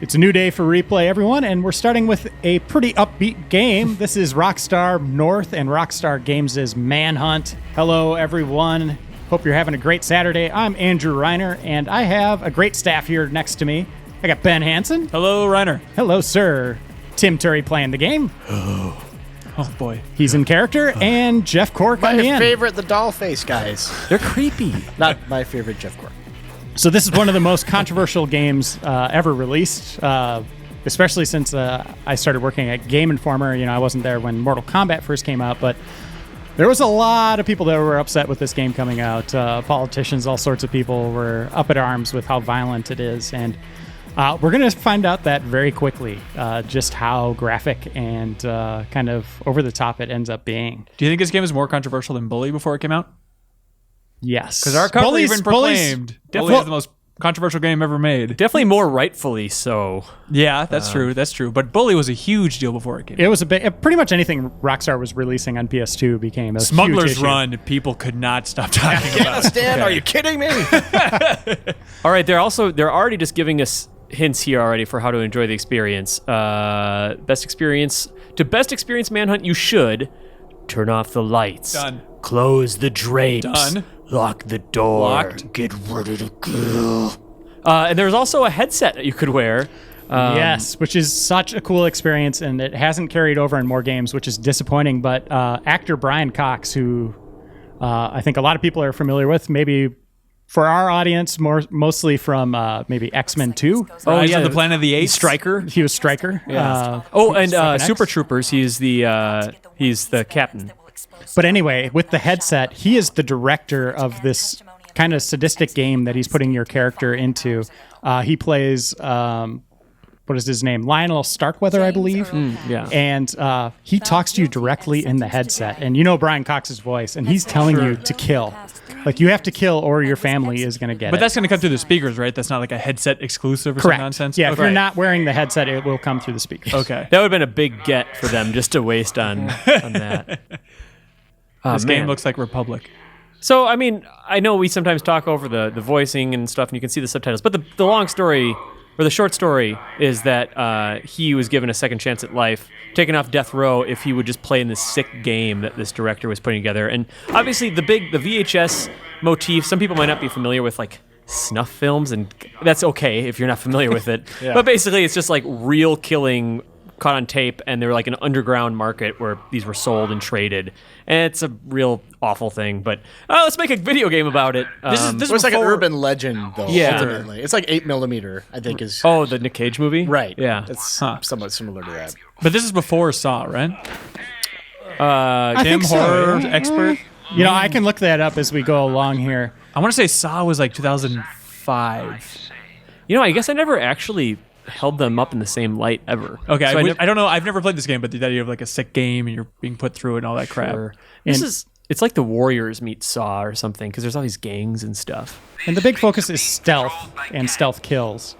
It's a new day for Replay, everyone, and we're starting with a pretty upbeat game. This is Rockstar North and Rockstar Games' Manhunt. Hello, everyone. Hope you're having a great Saturday. I'm Andrew Reiner, and I have a great staff here next to me. I got Ben Hanson. Hello, Reiner. Hello, sir. Tim Turi playing the game. Oh, boy. He's in character, and Jeff Cork on the My end. favorite, the doll face guys. They're creepy. Not my favorite, Jeff Cork. So this is one of the most controversial games ever released, especially since I started working at Game Informer. You know, I wasn't there when Mortal Kombat first came out, but there was a lot of people that were upset with this game coming out. Politicians, all sorts of people were up at arms with how violent it is. And we're going to find out that very quickly, just how graphic and kind of over the top it ends up being. Do you think this game is more controversial than Bully before it came out? Yes. Because our cover even proclaimed Bully is the most controversial game ever made. Definitely more rightfully so. Yeah, that's true. That's true. But Bully was a huge deal before it came out. It was a bit. Pretty much anything Rockstar was releasing on PS2 became a Smuggler's huge issue. Run. People could not stop talking about. Stan, are you kidding me? All right, they're already just giving us hints here already for how to enjoy the experience. Best experience Manhunt, you should turn off the lights. Done. Close the drapes. Done. Lock the door. Locked. Get ready to kill. And there's also a headset that you could wear. Yes, which is such a cool experience, and it hasn't carried over in more games, which is disappointing. But actor Brian Cox, who I think a lot of people are familiar with, maybe for our audience, mostly from maybe X-Men 2. Rise of the Planet of the Apes. Stryker. He was Stryker. And X. Super Troopers. He's the captain. But anyway, with the headset, he is the director of this kind of sadistic game that he's putting your character into. He plays, what is his name? Lionel Starkweather, I believe. Yeah. And he talks to you directly in the headset. And you know Brian Cox's voice, and he's telling you to kill. Like, you have to kill or your family is going to get it. But that's going to come through the speakers, right? That's not like a headset exclusive or correct. some nonsense? Yeah, if Okay. you're not wearing the headset, it will come through the speakers. Okay. That would have been a big get for them just to waste on that. This game looks like Republic. So, I mean, I know we sometimes talk over the voicing and stuff, and you can see the subtitles, but the long story, or the short story, is that he was given a second chance at life, taken off death row if he would just play in this sick game that this director was putting together. And obviously, the VHS motif, some people might not be familiar with, like, snuff films, and that's okay if you're not familiar with it. Yeah. But basically, it's just like real killing caught on tape, and they were like an underground market where these were sold and traded. And it's a real awful thing, but let's make a video game about it. This It's like an urban legend, though, Yeah. ultimately. It's like 8mm, I think is... Oh, the Nick Cage movie? Right. Yeah. It's somewhat similar to that. But this is before Saw, right? I Tim, think so, horror yeah. expert. You know, I can look that up as we go along here. I want to say Saw was like 2005. You know, I guess I never actually held them up in the same light ever. Okay, So I don't know. I've never played this game, but the idea of like a sick game and you're being put through it and all that crap. Sure. It's like the Warriors meet Saw or something, because there's all these gangs and stuff. And the big focus is stealth and stealth kills.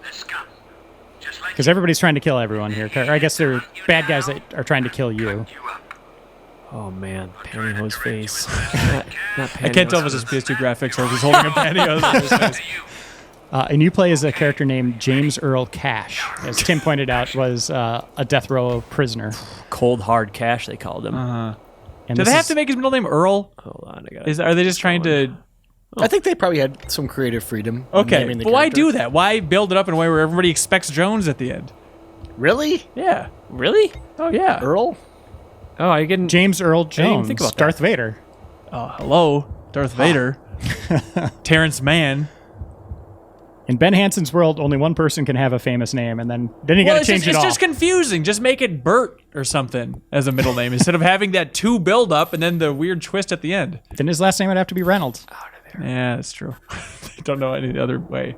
Because everybody's trying to kill everyone here. Or I guess they're bad guys that are trying to kill you. Oh man, pantyhose face. Not pantyhose I can't tell if it's face. just PS2 graphics or if he's holding a pantyhose on his face. And you play as a character named James Earl Cash. As Tim pointed out, was a death row prisoner. Cold hard cash, they called him. And Do this they have is- to make his middle name Earl? Hold on, I got Are they just trying to? I think they probably had some creative freedom. in Okay, naming the but why character. do that? Why build it up in a way where everybody expects Jones at the end? Really? Yeah. Really? Oh yeah. Earl? Oh, I didn't. James Earl didn't even Jones, think about Darth Vader. Oh hello, Darth Vader, Terrence Mann. In Ben Hanson's world, only one person can have a famous name, and then you got to change it it's all. just confusing. Just make it Bert or something as a middle name instead of having that two build up and then the weird twist at the end. Then his last name would have to be Reynolds. Yeah, that's true. I don't know any other way.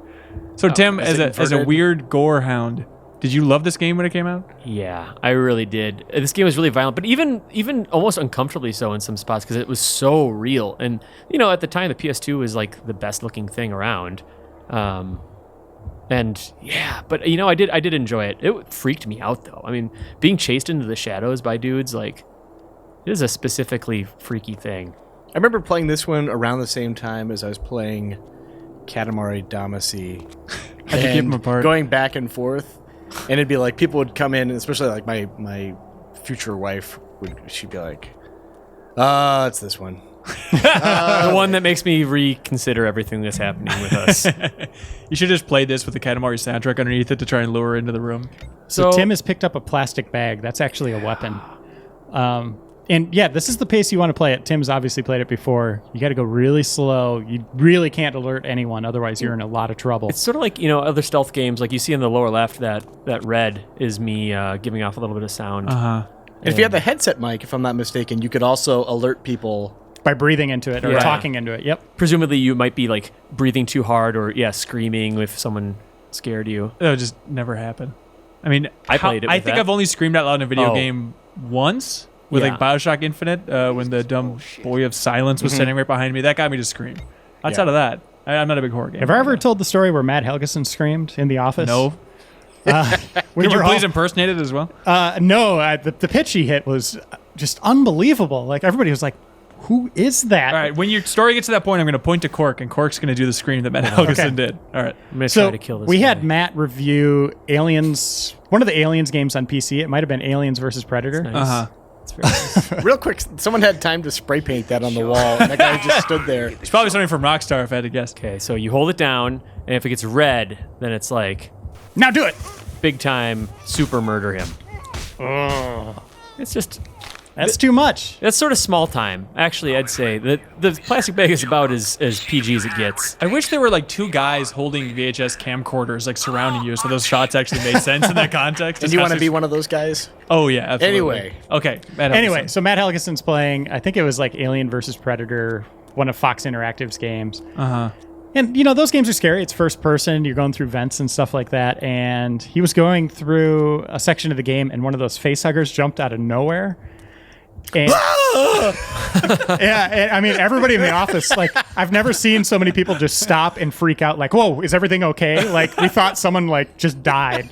So Tim, is as it a inverted? weird gore hound, did you love this game when it came out? Yeah, I really did. This game was really violent, but even almost uncomfortably so in some spots because it was so real. And you know, at the time, the PS2 was like the best looking thing around. And yeah, but you know, I did enjoy it. It freaked me out though. I mean, being chased into the shadows by dudes, like, it is a specifically freaky thing. I remember playing this one around the same time as I was playing Katamari Damacy. How'd you keep them apart? Going back and forth, and it'd be like people would come in, especially like my future wife she'd be like, it's this one. The one that makes me reconsider everything that's happening with us. You should just play this with the Katamari soundtrack underneath it to try and lure her into the room. So Tim has picked up a plastic bag. That's actually a weapon. And yeah, this is the pace you want to play it. Tim's obviously played it before. You got to go really slow. You really can't alert anyone, otherwise you're in a lot of trouble. It's sort of like, other stealth games, like you see in the lower left, that red is me giving off a little bit of sound. Uh-huh. And if you have the headset mic, if I'm not mistaken, you could also alert people by breathing into it or Yeah. talking into it. Yep. Presumably you might be like breathing too hard or screaming if someone scared you. That would just never happen. I mean, I played it I with think that. I've only screamed out loud in a video Oh. game once with Yeah. like Bioshock Infinite when the dumb boy of silence was standing right behind me. That got me to scream. Outside of that, I'm not a big horror gamer. Have I ever told the story where Matt Helgeson screamed in the office? No. We Could you were please all- impersonate it as well? No, the pitch he hit was just unbelievable. Like everybody was like, "Who is that?" All right, when your story gets to that point, I'm going to point to Cork, and Cork's going to do the scream that Matt Helgeson did. All right. I'm going to So try to kill this we guy. had Matt review Aliens, one of the Aliens games on PC. It might have been Aliens versus Predator. Nice. Uh-huh. That's very nice. real quick. Someone had time to spray paint that on the wall, and that guy just stood there. It's probably something from Rockstar, if I had to guess. Okay, so you hold it down, and if it gets red, then it's like Now do it. big time super murder him. It's just That's too much. that's sort of small time. Actually, I'd say that the plastic bag is about as PG as it gets. I wish there were like two guys holding VHS camcorders like surrounding you, so those shots actually made sense in that context. And you want to be one of those guys? Oh yeah, absolutely. Anyway. Okay. Matt Anyway, Helgeson. so Matt Helgeson's playing, I think it was like Alien versus Predator, one of Fox Interactive's games. Uh-huh. And, those games are scary. It's first person. You're going through vents and stuff like that. And he was going through a section of the game, and one of those face huggers jumped out of nowhere. And, yeah, and, I mean, everybody in the office, like, I've never seen so many people just stop and freak out, like, whoa, is everything okay? Like, we thought someone, like, just died.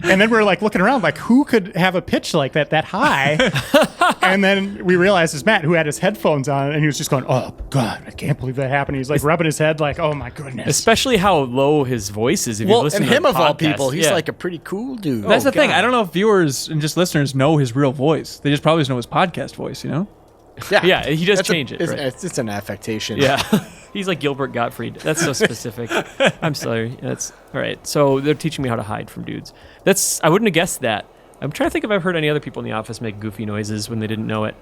And then we're like looking around, like, who could have a pitch like that high? And then we realized it's Matt, who had his headphones on, and he was just going, "Oh God, I can't believe that happened." He's like rubbing his head, like, "Oh my goodness." Especially how low his voice is. If you listen and to him the of all podcast. people, he's Yeah. like a pretty cool dude. That's the thing. God. I don't know if viewers and just listeners know his real voice. They just probably just know his podcast voice, Yeah, he does That's change it. It's, Right? it's an affectation. Yeah, he's like Gilbert Gottfried. That's so specific. I'm sorry. That's all right. So they're teaching me how to hide from dudes. I wouldn't have guessed that. I'm trying to think if I've heard any other people in the office make goofy noises when they didn't know it.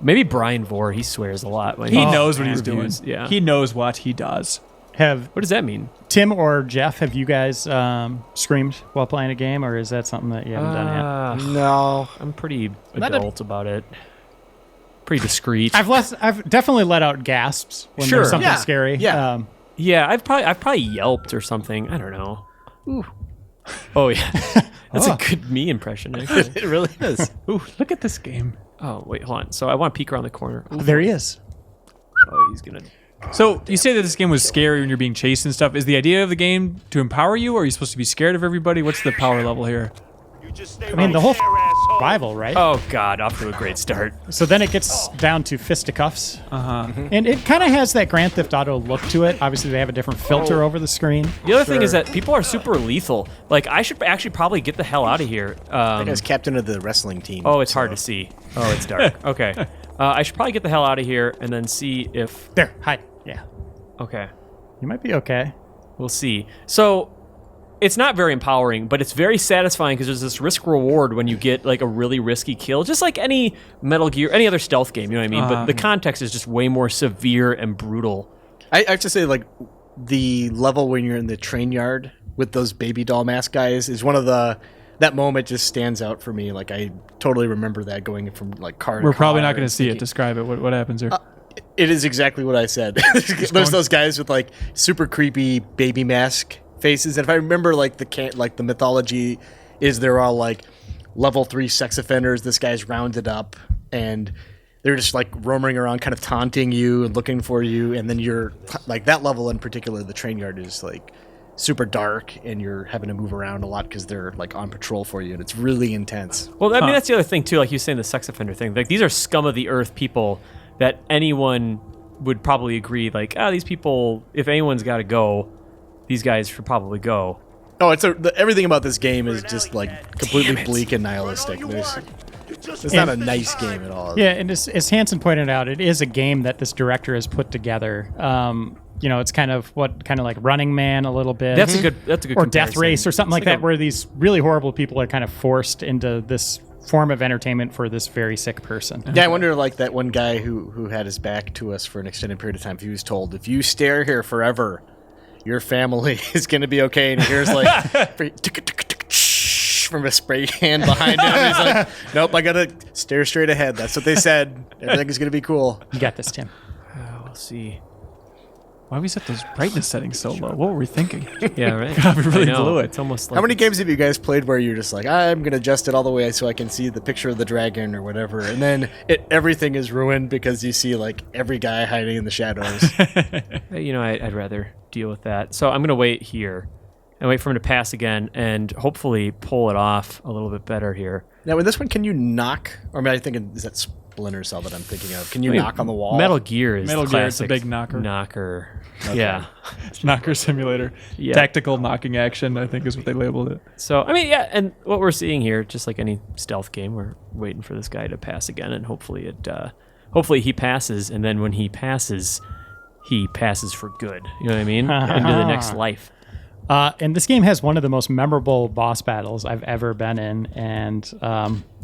Maybe Brian Vore. He swears a lot. When He knows what he's reviews. doing. Yeah. He knows what he does. What does that mean? Tim or Jeff, have you guys screamed while playing a game, or is that something that you haven't done yet? No. I'm pretty Not adult about it. Pretty discreet. I've definitely let out gasps when Sure. there's something Yeah. scary. Yeah. Yeah, I've probably yelped or something. I don't know. Ooh. Oh yeah, that's a good me impression. Actually. It really is. Ooh, look at this game. Oh wait, hold on. So I want to peek around the corner. Ooh. There he is. Oh, he's gonna. So you say that this game was scary when you're being chased and stuff. Is the idea of the game to empower you, or are you supposed to be scared of everybody? What's the power level here? I mean, the whole survival, right? Oh God, off to a great start. So then it gets down to fisticuffs. Uh-huh. And it kind of has that Grand Theft Auto look to it. Obviously, they have a different filter over the screen. The other thing is that people are super lethal. Like I should actually probably get the hell out of here. That guy's captain of the wrestling team. Oh, it's hard to see. Oh, it's dark. Okay. I should probably get the hell out of here and then see if. There, hide. Yeah. Okay. You might be okay. We'll see. So it's not very empowering, but it's very satisfying because there's this risk reward when you get like a really risky kill, just like any Metal Gear, any other stealth game, you know what I mean? But the context is just way more severe and brutal. I have to say, like, the level when you're in the train yard with those baby doll mask guys is one of the. That moment just stands out for me. Like, I totally remember that going from like car to We're probably car not going and to see it. thinking- Describe it. What happens here? It is exactly what I said. There's those guys with like super creepy baby mask faces, and if I remember, like the mythology is they're all like level 3 sex offenders. This guy's rounded up, and they're just like roaming around, kind of taunting you and looking for you. And then you're like that level in particular. The train yard is like super dark, and you're having to move around a lot because they're like on patrol for you, and it's really intense. Well, I mean, that's the other thing too. Like you were saying, the sex offender thing. Like these are scum of the earth people that anyone would probably agree, like, these people, if anyone's got to go, these guys should probably go. Oh, everything about this game is just like completely bleak and nihilistic. It's not a nice game at all. Yeah, and as Hanson pointed out, it is a game that this director has put together. It's kind of like Running Man a little bit. That's a good or Death comparison. Race or something like that, where these really horrible people are kind of forced into this form of entertainment for this very sick person. Yeah, I wonder, like that one guy who had his back to us for an extended period of time. If he was told, if you stare here forever, your family is going to be okay, and he hears like from a spray can behind him. He's like, nope, I gotta stare straight ahead. That's what they said. Everything is gonna be cool. You got this, Tim. We'll see. Why we set those brightness settings so low? What were we thinking? Yeah, right. God, we really I know. blew it. It's almost like How many games have you guys played where you're just like, I'm gonna adjust it all the way so I can see the picture of the dragon or whatever, and then everything is ruined because you see like every guy hiding in the shadows. I'd rather deal with that. So I'm gonna wait here and wait for him to pass again, and hopefully pull it off a little bit better here. Now, in this one, can you knock? Or I think is that Splinter Cell that I'm thinking of? Can you knock on the wall? Metal Gear is Metal the Gear, it's a classic big knocker. Okay. Yeah. Knocker simulator. Yeah. Tactical knocking action, I think is what they labeled it. So, I mean, yeah, and what we're seeing here, just like any stealth game, we're waiting for this guy to pass again, and hopefully he passes, and then when he passes for good. You know what I mean? Into the next life. And this game has one of the most memorable boss battles I've ever been in, and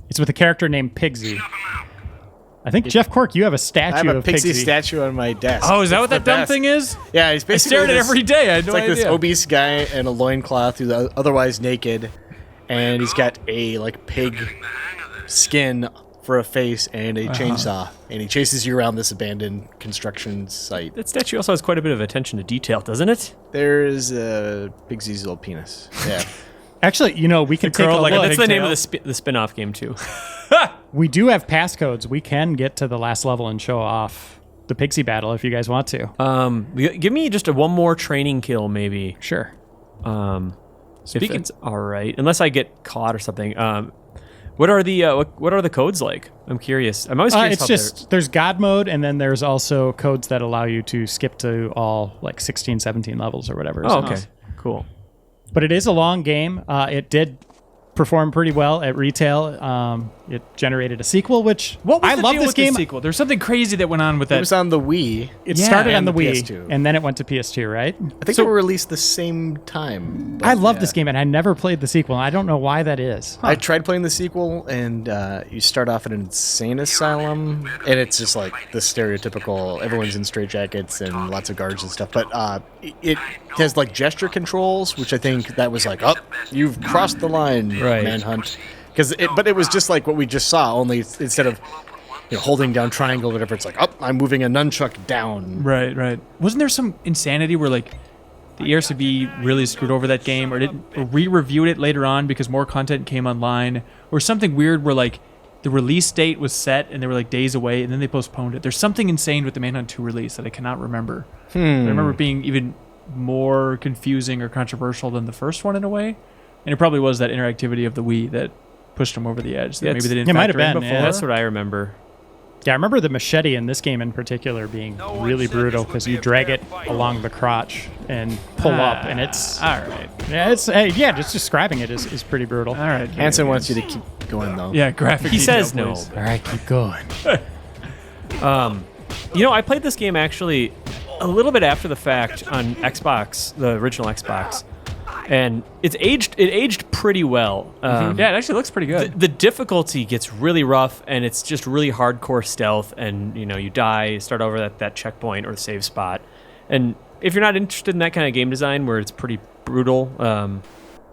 it's with a character named Pigsy. I think, Jeff Cork, you have a statue I have a of Pigsy Pigsy. statue on my desk. Oh, is that what It's that the dumb best. thing is? Yeah, he's I basically stare at it every day. I had It's no like this idea. obese guy in a loincloth who's otherwise naked, and he's got a like pig skin for a face and a chainsaw, and he chases you around this abandoned construction site. That statue also has quite a bit of attention to detail, doesn't it? There's Pigsy's little penis. Yeah. Actually, we can take a curl like a look. That's the name pigtail. of the spin-off game, too. We do have passcodes. We can get to the last level and show off the Pigsy battle if you guys want to. Give me just one more training kill, maybe. Sure. If it's all right, unless I get caught or something. What are the codes like? I'm curious. I'm always curious. It's just there's God mode, and then there's also codes that allow you to skip to all like 16, 17 levels or whatever. Oh, okay, cool. But it is a long game. It did perform pretty well at retail. It generated a sequel, which What was I the love deal this with game. The sequel? There's something crazy that went on with It that. was on the Wii. It Yeah, started on and the the Wii, PS2. and then it went to PS2, right? I think they were released the same time. but I love yeah. this game, and I never played the sequel, and I don't know why that is. I tried playing the sequel, and you start off at an insane asylum, and it's just like the stereotypical everyone's in straitjackets and lots of guards and stuff. But it has like gesture controls, which I think that was like, oh, you've crossed the line, Right. Manhunt. But it was just like what we just saw, only instead of holding down triangle or whatever, it's like, oh, I'm moving a nunchuck down. Right. Wasn't there some insanity where like the ERCB really screwed over that game, or re-reviewed it later on because more content came online, or something weird where like the release date was set and they were like days away, and then they postponed it? There's something insane with the Manhunt 2 release that I cannot remember. I remember it being even more confusing or controversial than the first one in a way, and it probably was that interactivity of the Wii that pushed them over the edge. That Yeah, maybe they didn't it might factor have in been, before. yeah. That's what I remember. Yeah, I remember the machete in this game in particular being really brutal because you drag it along the crotch and pull up, and it's all right. yeah, just describing it is pretty brutal. All right. Hanson wants you to keep going, though. Yeah, graphic. He detail, says no. please. All right, keep going. I played this game actually a little bit after the fact on Xbox, the original Xbox, and it aged pretty well. Yeah, it actually looks pretty good. The difficulty gets really rough, and it's just really hardcore stealth, and you die, start over at that checkpoint or the save spot. And if you're not interested in that kind of game design where it's pretty brutal,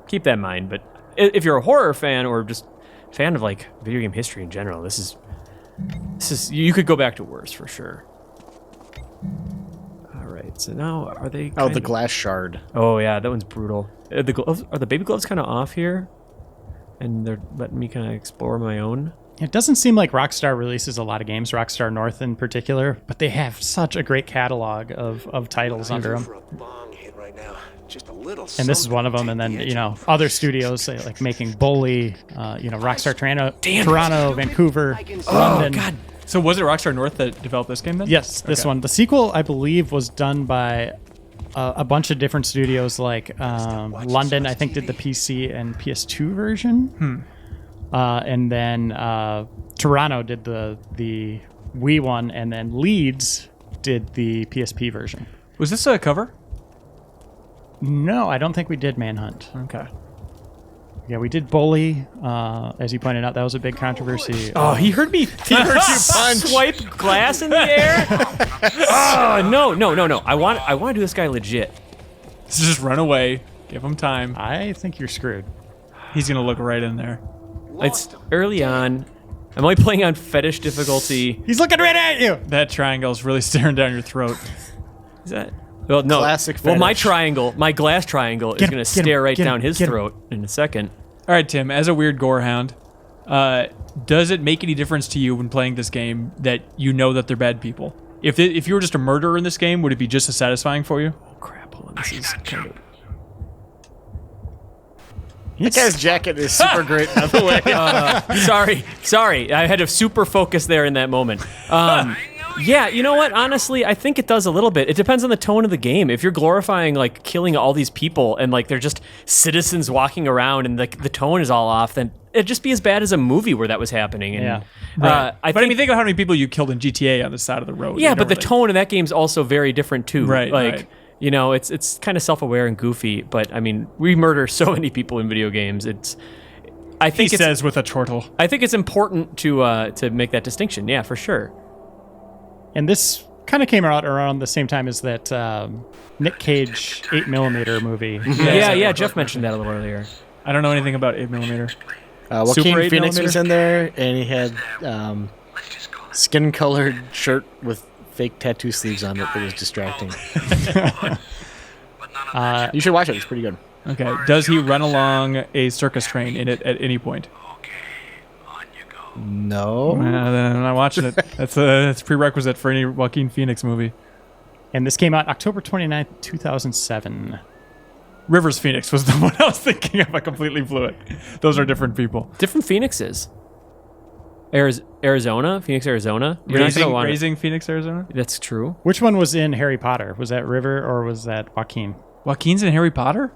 keep that in mind. But if you're a horror fan or just fan of like video game history in general, this is you could go back to worse for sure. All right, so now are they? Oh, the glass shard. Oh yeah, that one's brutal. The gloves, are the baby gloves kind of off here? And they're letting me kind of explore my own. It doesn't seem like Rockstar releases a lot of games, Rockstar North in particular, but they have such a great catalog of titles under them. And this is one of them. And then, other studios like making Bully, Rockstar Toronto, Vancouver, London. God, So was it Rockstar North that developed this game then? Yes, this Okay. one. The sequel, I believe, was done by a bunch of different studios, like London, I think, did the PC and PS2 version. And then Toronto did the Wii one, and then Leeds did the PSP version. Was this a cover? No, I don't think we did Manhunt. Okay. Yeah, we did Bully. As you pointed out, that was a big controversy. Oh, he heard me. He heard you swipe glass in the air. Oh no! I want to do this guy legit. Just run away. Give him time. I think you're screwed. He's gonna look right in there. It's early on. I'm only playing on fetish difficulty. He's looking right at you. That triangle's really staring down your throat. Is that? Well, no. Classic Well, my fetish. triangle, my glass triangle, is Get him, going to get him, stare right get him, down his get him. throat in a second. All right, Tim. As a weird gore hound, does it make any difference to you when playing this game that you know that they're bad people? If you were just a murderer in this game, would it be just as satisfying for you? Oh crap! Hold on. This is kind of. That guy's jacket is super great, by the way. Sorry. I had to super focus there in that moment. Yeah, you know what? Honestly, I think it does a little bit. It depends on the tone of the game. If you're glorifying like killing all these people and like they're just citizens walking around and the tone is all off, then it'd just be as bad as a movie where that was happening. And, Yeah. I mean, think of how many people you killed in GTA on the side of the road. yeah, You but don't the really- tone of that game's also very different too. Right, Like, right. you know, it's kind of self-aware and goofy. But I mean, we murder so many people in video games. I He think it's says with a chortle. I think it's important to make that distinction. Yeah, for sure. And this kind of came out around the same time as that Nick Cage 8mm movie. Yeah. Jeff mentioned that a little earlier. I don't know anything about 8mm. Joaquin Super 8 Phoenix was millimeter? in there, and he had skin-colored shirt with fake tattoo sleeves on it that was distracting. You should watch it. It's pretty good. Okay. Does he run along a circus train in it at any point? No. Then I'm not watching it. That's a prerequisite for any Joaquin Phoenix movie. And this came out October 29th, 2007. Rivers Phoenix was the one I was thinking of. I completely blew it. Those are different people. Different Phoenixes. Arizona, Phoenix, Arizona. You're not gonna want it. Raising Phoenix, Arizona? That's true. Which one was in Harry Potter? Was that River or was that Joaquin? Joaquin's in Harry Potter?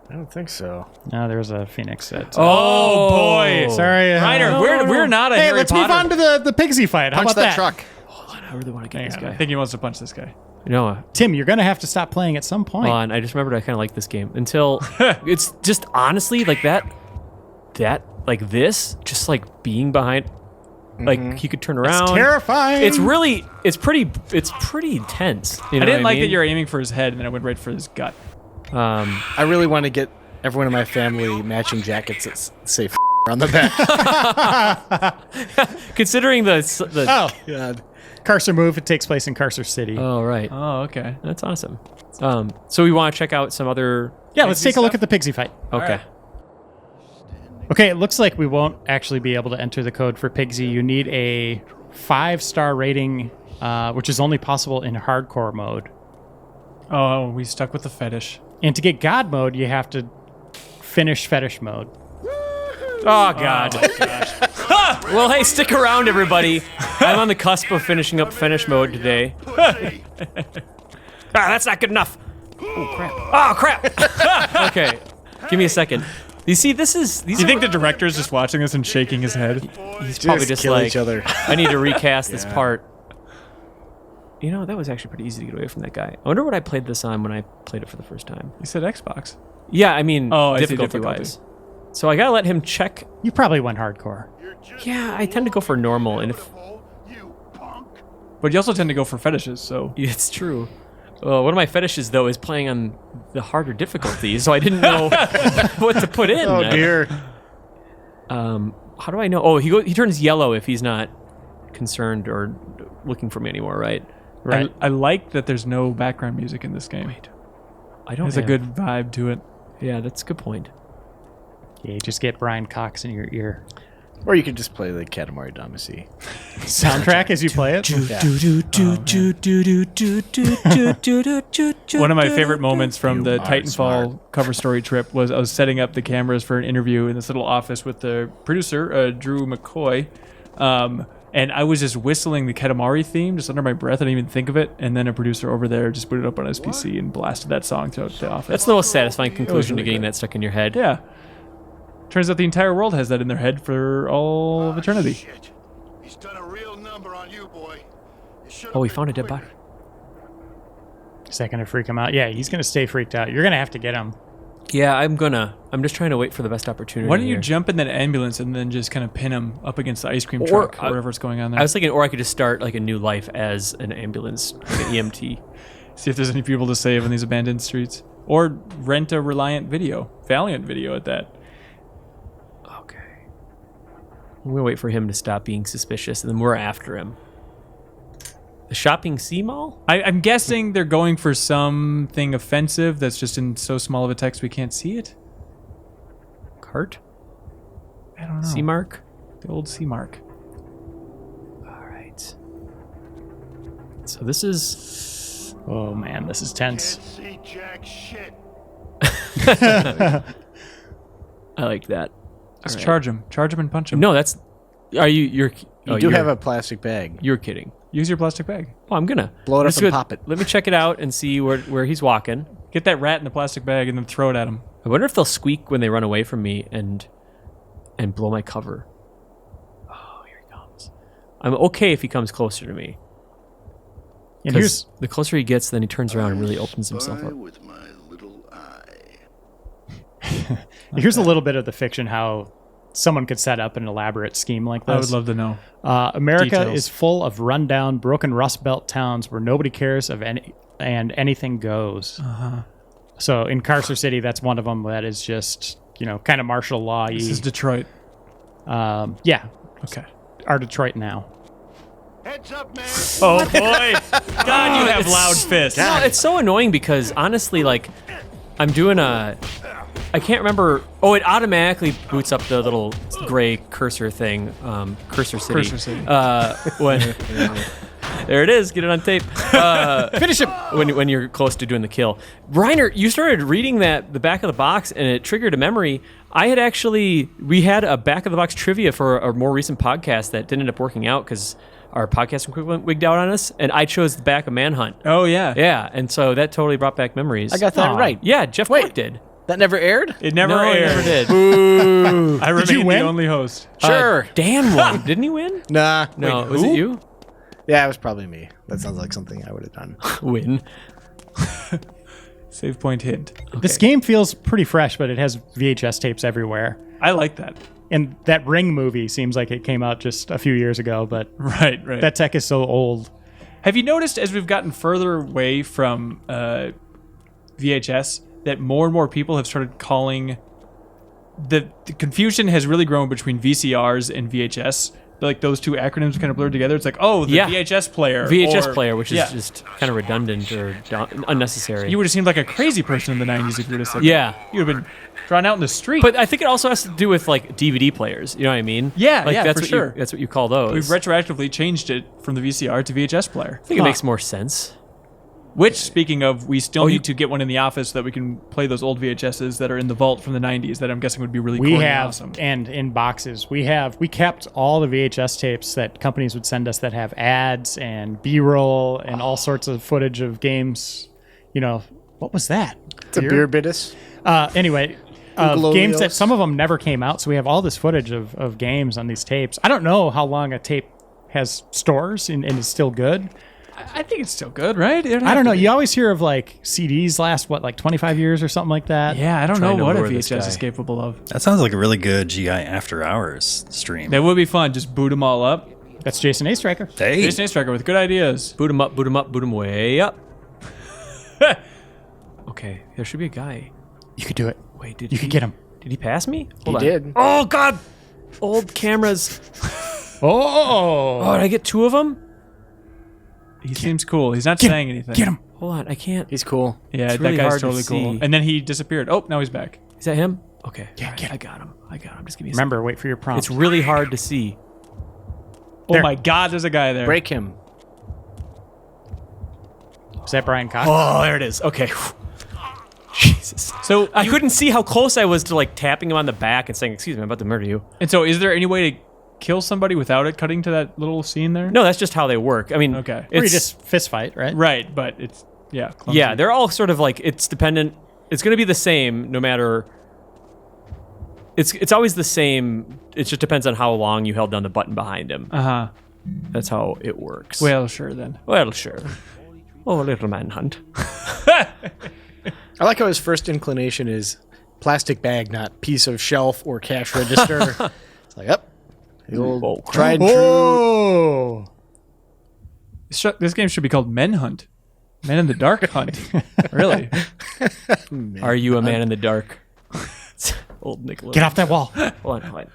I don't think so. No, there was a Phoenix that. Oh, boy. Sorry. Reiner, we're not a Hey, Harry let's Potter. move on to the Pigsy fight. How Punch about that that? truck. I really want to get Hang this on, guy. I think he wants to punch this guy. No, Tim, you're going to have to stop playing at some point. hold on. I just remembered I kind of like this game until it's just honestly like that like this, just like being behind, like he could turn around. It's terrifying. It's pretty intense. You know I didn't what like mean? that you're aiming for his head and then I went right for his gut. I really want to get everyone in my family matching jackets that say on the back. Considering the Oh, God. Carcer move. It takes place in Carcer City. oh right, Oh, okay. that's awesome. So we want to check out some other. Yeah, let's take a look at the Pigsy fight. Okay. right. Okay, it looks like we won't actually be able to enter the code for Pigsy. You need a 5-star rating, which is only possible in hardcore mode. Oh, we stuck with the fetish. And to get God mode, you have to finish fetish mode. Oh God. Well, hey, stick around, everybody. I'm on the cusp of finishing up finish mode today. That's not good enough. Oh crap. Okay, give me a second. You see, these Do you think the director's just watching this and shaking his head? he's probably just kill like, each other. I need to recast this part. You know, that was actually pretty easy to get away from that guy. I wonder what I played this on when I played it for the first time. You said Xbox. Yeah, I mean, Oh, I see, difficulty-wise. So I gotta let him check. You probably went hardcore. Yeah, I tend to go for normal, and if But you also tend to go for fetishes, so... it's true. One of my fetishes, though, is playing on the harder difficulty, so I didn't know what to put in. Oh, dear. How do I know? Oh, he turns yellow if he's not concerned or looking for me anymore, right? Right. I like that there's no background music in this game. I don't There's a have- good vibe to it. Yeah, that's a good point. Yeah, you just get Brian Cox in your ear. Or you could just play the Katamari Damacy. Soundtrack as you play it? One of my favorite moments from the You are Titanfall smart. cover story trip was I was setting up the cameras for an interview in this little office with the producer, Drew McCoy. And I was just whistling the Katamari theme just under my breath. I didn't even think of it. And then a producer over there just put it up on his PC and blasted that song throughout the office. That's the most satisfying conclusion really to getting good. that stuck in your head. Yeah. Turns out the entire world has that in their head for all of eternity. Shit. He's done a real number on you, boy. Oh, we found a dead body. Is that going to freak him out? Yeah, he's going to stay freaked out. You're going to have to get him. Yeah, I'm just trying to wait for the best opportunity. Why don't you here. jump in that ambulance and then just kind of pin him up against the ice cream Or- truck or whatever's going on there? I was thinking, or I could just start like a new life as an ambulance, like an EMT. See if there's any people to save in these abandoned streets. Or rent a Valiant video at that. Okay. I'm gonna wait for him to stop being suspicious, and then we're after him. The shopping sea mall? I'm guessing they're going for something offensive that's just in so small of a text we can't see it. Cart? I don't know. Sea mark? The old C mark. All right. So this is. Oh, man, this is tense. Can't see jack shit. I like that. Just All right. charge him. Charge him and punch him. No, that's. Are you? You're. You do have a plastic bag. You're kidding. Use your plastic bag. Oh, I'm gonna Blow it up Let's and go- pop it. Let me check it out and see where he's walking. Get that rat in the plastic bag and then throw it at him. I wonder if they'll squeak when they run away from me and blow my cover. Oh, here he comes. I'm okay if he comes closer to me. And 'Cause the closer he gets, then he turns around and really opens himself Spy up. with my little eye. here's a little bit of the fiction how someone could set up an elaborate scheme like this. I would love to know. America Details. is full of rundown, broken Rust Belt towns where nobody cares of any and anything goes. So in Carcer City, that's one of them that is just, kind of martial law-y. This is Detroit. Yeah, Okay. our Detroit now. Heads up, man. Oh boy! God, you have loud fists. No, it's so annoying because honestly, like, I'm doing I can't remember. Oh, it automatically boots up the little gray cursor thing. Cursor City. Cursor City. When there it is. Get it on tape. Finish him when you're close to doing the kill. Reiner, you started reading the back of the box, and it triggered a memory. We had a back of the box trivia for a more recent podcast that didn't end up working out because our podcast equivalent wigged out on us, and I chose the back of Manhunt. Oh yeah. Yeah, and so that totally brought back memories. I got that Aw. right. Yeah, Jeff Cork did. That never aired? It never No, aired. it never did. I remain you the win? only host. Sure. Dan won. Didn't he win? Nah. No, Wait, was who? it you? Yeah, it was probably me. That sounds like something I would have done. Win. Save point hint. This game feels pretty fresh, but it has VHS tapes everywhere. I like that. And that Ring movie seems like it came out just a few years ago, but Right. that tech is so old. Have you noticed as we've gotten further away from VHS that more and more people have started calling the confusion has really grown between VCRs and VHS. Like those two acronyms kind of blurred together. It's like, oh, the Yeah. VHS player. VHS or- player, which is yeah. just kind of redundant or unnecessary. You would have seemed like a crazy person in the 90s if you would have said Yeah. You would have been drawn out in the street. But I think it also has to do with like DVD players. You know what I mean? Yeah, like yeah, that's for what sure. That's what you call those. We've retroactively changed it from the VCR to VHS player. I think it makes more sense. Which, speaking of, we still you- need to get one in the office so that we can play those old VHSs that are in the vault from the 90s that I'm guessing would be really We cool and have, awesome. and in boxes, we kept all the VHS tapes that companies would send us that have ads and B-roll and all sorts of footage of games. What was that? It's a beer bitus. Anyway, games that some of them never came out, so we have all this footage of games on these tapes. I don't know how long a tape has stores and is still good. I think it's still good, right? I don't know. You always hear of like CDs last, 25 years or something like that? Yeah, I don't Trying know to what a lure this VHS guy. is capable of. That sounds like a really good GI After Hours stream. That would be fun. Just boot them all up. That's Jason A. Striker. Hey, Jason A. Striker with good ideas. Boot 'em up, boot 'em up, boot 'em way up. Okay, there should be a guy. You could do it. Wait, You could get him. Did he pass me? He Hold on. did. Oh God! Old cameras. Oh, Oh, did I get two of them? He seems cool. He's not saying anything. get him. Hold on, I can't. He's cool. Yeah, It's that really guy's hard to totally cool. see. And then he disappeared. Oh, now he's back. Is that him? Okay. Yeah, all right, get him. I got him. Just give me a Remember, wait for your prompt. It's really hard to see. Oh There. my God, there's a guy there. Break him. Is that Brian Cox? Oh, there it is. Okay. Jesus. So I couldn't see how close I was to like tapping him on the back and saying, "Excuse me, I'm about to murder you." And so, is there any way to kill somebody without it cutting to that little scene there? No, that's just how they work. I mean, Okay. Or you it's just fist fight, right? Right, but it's clumsy. yeah, they're all sort of like it's dependent. It's going to be the same no matter. It's always the same. It just depends on how long you held down the button behind him. Uh-huh. That's how it works. Well, sure then. Well, sure. Oh, little manhunt. I like how his first inclination is plastic bag, not piece of shelf or cash register. It's like, up. The old tried and true. Oh. This game should be called Manhunt. Man in the Dark Hunt. Really? Are you a man in the dark? Old Nicholas. Get off that wall. Hold on.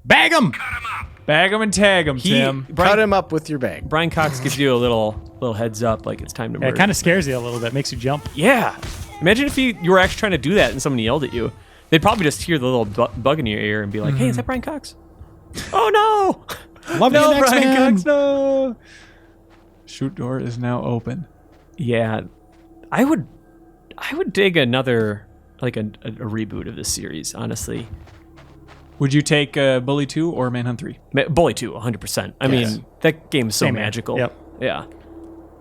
Bag him. Bag 'em and tag 'em, Tim. Cut him up with your bag. Brian Cox gives you a little heads up, like it's time to Yeah, murder. it kind of scares you a little bit. Makes you jump. Yeah. Imagine if you were actually trying to do that and someone yelled at you. They'd probably just hear the little bug in your ear and be like, "Hey, is that Brian Cox?" Oh no! Love No, you, Brian X-Men. Cox, no! Shoot door is now open. Yeah, I would dig another like a reboot of this series. Honestly, Would you take Bully 2 or Manhunt 3? Bully 2, 100%. I mean, that game is so Same here. magical. Yep. Yeah.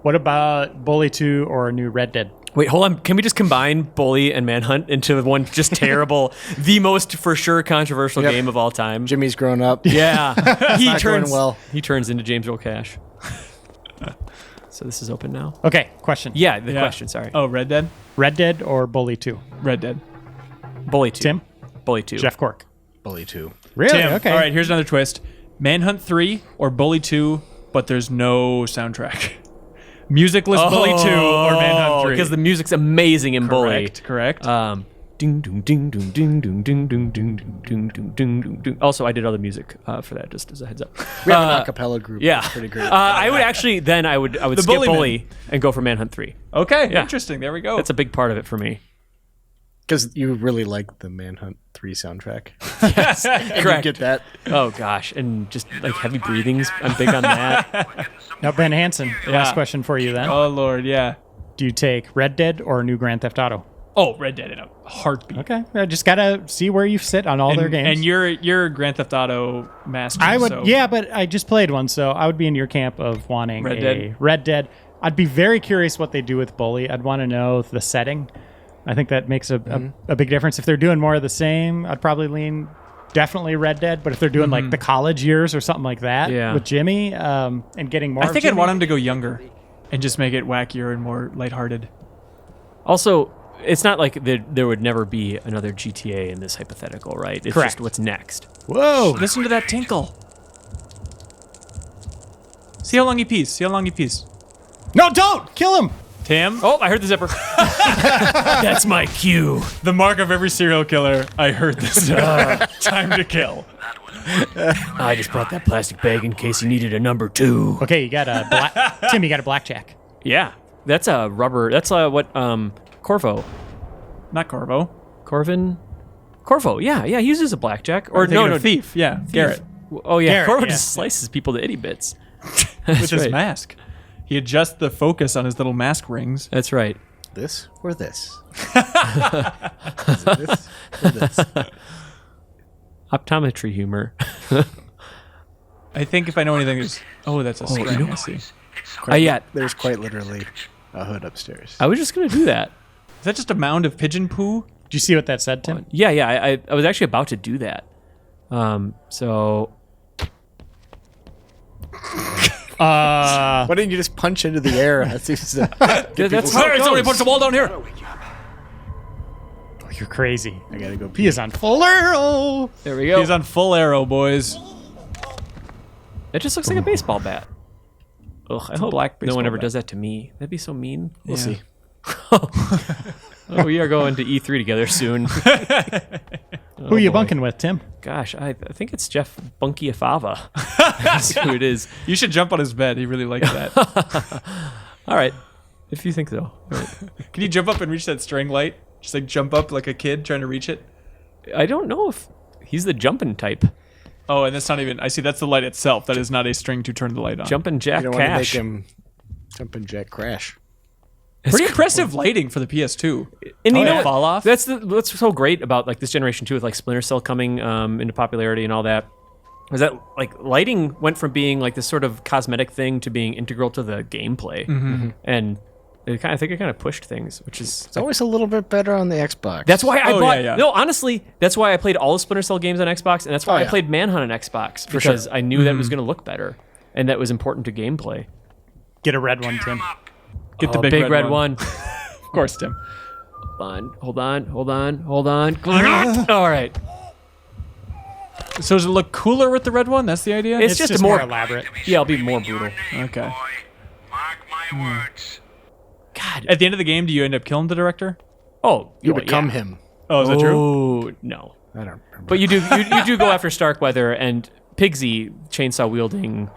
What about Bully 2 or a new Red Dead? Wait, hold on. Can we just combine Bully and Manhunt into one just terrible, the most for sure controversial Yep. game of all time? Jimmy's grown up. Yeah, he not going turns well. He turns into James Earl Cash. So this is open now. Okay, question. Yeah, the question. Sorry, Oh, Red Dead? Red Dead or Bully 2? Red Dead. Bully 2. Tim? Bully 2. Jeff Cork. Bully 2. Really? Tim, Okay. all right, here's another twist. Manhunt 3 or Bully 2, but there's no soundtrack. Musicless Bully 2 or Manhunt 3. because the music's amazing in Bully. Correct. Ding ding ding ding ding ding ding ding ding ding ding ding ding. Also, I did other music for that, just as a heads up. We have an acapella group. Yeah, It's pretty great. I would actually then I would skip Bully Bully and go for Manhunt 3. Okay, Yeah. interesting. There we go. That's a big part of it for me. Because you really like the Manhunt 3 soundtrack. Yes, You correct. get that? Oh gosh, and just like heavy breathings. I'm big on that. Now, Ben Hanson, last question for you then. Oh, Lord, yeah. Do you take Red Dead or new Grand Theft Auto? Oh, Red Dead in a heartbeat. Okay. I just got to see where you sit on all their games. And you're a Grand Theft Auto master. I would, so- yeah, but I just played one, so I would be in your camp of wanting Red a Dead. Red Dead. I'd be very curious what they do with Bully. I'd want to know the setting. I think that makes a big difference. If they're doing more of the same, I'd probably lean definitely Red Dead. But if they're doing like the college years or something like that Yeah. with Jimmy and getting more, I think of I'd Jimmy, want him to go younger and just make it wackier and more lighthearted. Also, it's not like there would never be another GTA in this hypothetical, right? It's Correct. just what's next. Whoa! Listen to that tinkle. See how long he pees. See how long he pees. No, don't kill him. Tim? Oh, I heard the zipper. That's my cue. The mark of every serial killer. I heard this. Time to kill. I just brought that plastic bag in case you needed a number 2. Okay, you got a Tim. You got a blackjack. Yeah, that's a rubber. That's what Corvo. Not Corvo. Corvo. Yeah, he uses a blackjack. Or no, Thief. Yeah, Garrett. Oh yeah, Garrett, Corvo yeah. just slices people to itty bits. With his right. mask. He adjusts the focus on his little mask rings. That's right. This or this? Is it this or this? Optometry humor. I think if I know anything, is that's a string. I see. Is Yeah, There's quite literally a hood upstairs. I was just gonna do that. that just a mound of pigeon poo? Did you see what that said, Tim? Yeah. I was actually about to do that. So Why didn't you just punch into the air? That seems to that's how it Somebody goes. punch the wall down here. Oh, you're crazy. I gotta go He pee. is on full arrow. There we go. He's on full arrow, boys. It just looks like a baseball bat. Ugh, I hope black no one baseball ever bat. does that to me. That'd be so mean. We'll see. Oh, we are going to E3 together soon. Who are you bunking with, Tim? Gosh, I think it's Jeff Bunky Afava. That's who it is. You should jump on his bed. He really likes that. All right, if you think so. All right. Can you jump up and reach that string light? Just like jump up like a kid trying to reach it? I don't know if he's the jumping type. Oh, and that's not even... I see, that's the light itself. That is not a string to turn the light on. Jumping Jack You don't want to make Cash. him jumping jack crash. Pretty impressive lighting for the PS2. And you know yeah. what? Fall off? That's what's so great about like this generation too, with like Splinter Cell coming into popularity and all that. was that like lighting went from being like this sort of cosmetic thing to being integral to the gameplay, and I think it kind of pushed things, which is It's always a little bit better on the Xbox. that's why I bought. yeah. No, honestly, that's why I played all the Splinter Cell games on Xbox, and that's why I played Manhunt on Xbox because I knew that it was going to look better, and that was important to gameplay. Get a red one, Tim. Get the Oh, big, red one. Of course, Tim. Hold on. All right. So does it look cooler with the red one? That's the idea? It's just more more elaborate. Yeah, it'll be more brutal. Okay. Mark my words. God. At the end of the game, do you end up killing the director? Oh, You well, become yeah. him. Oh, is that true? Oh, no. I don't remember. But you do go after Starkweather, and Pigsy, chainsaw wielding,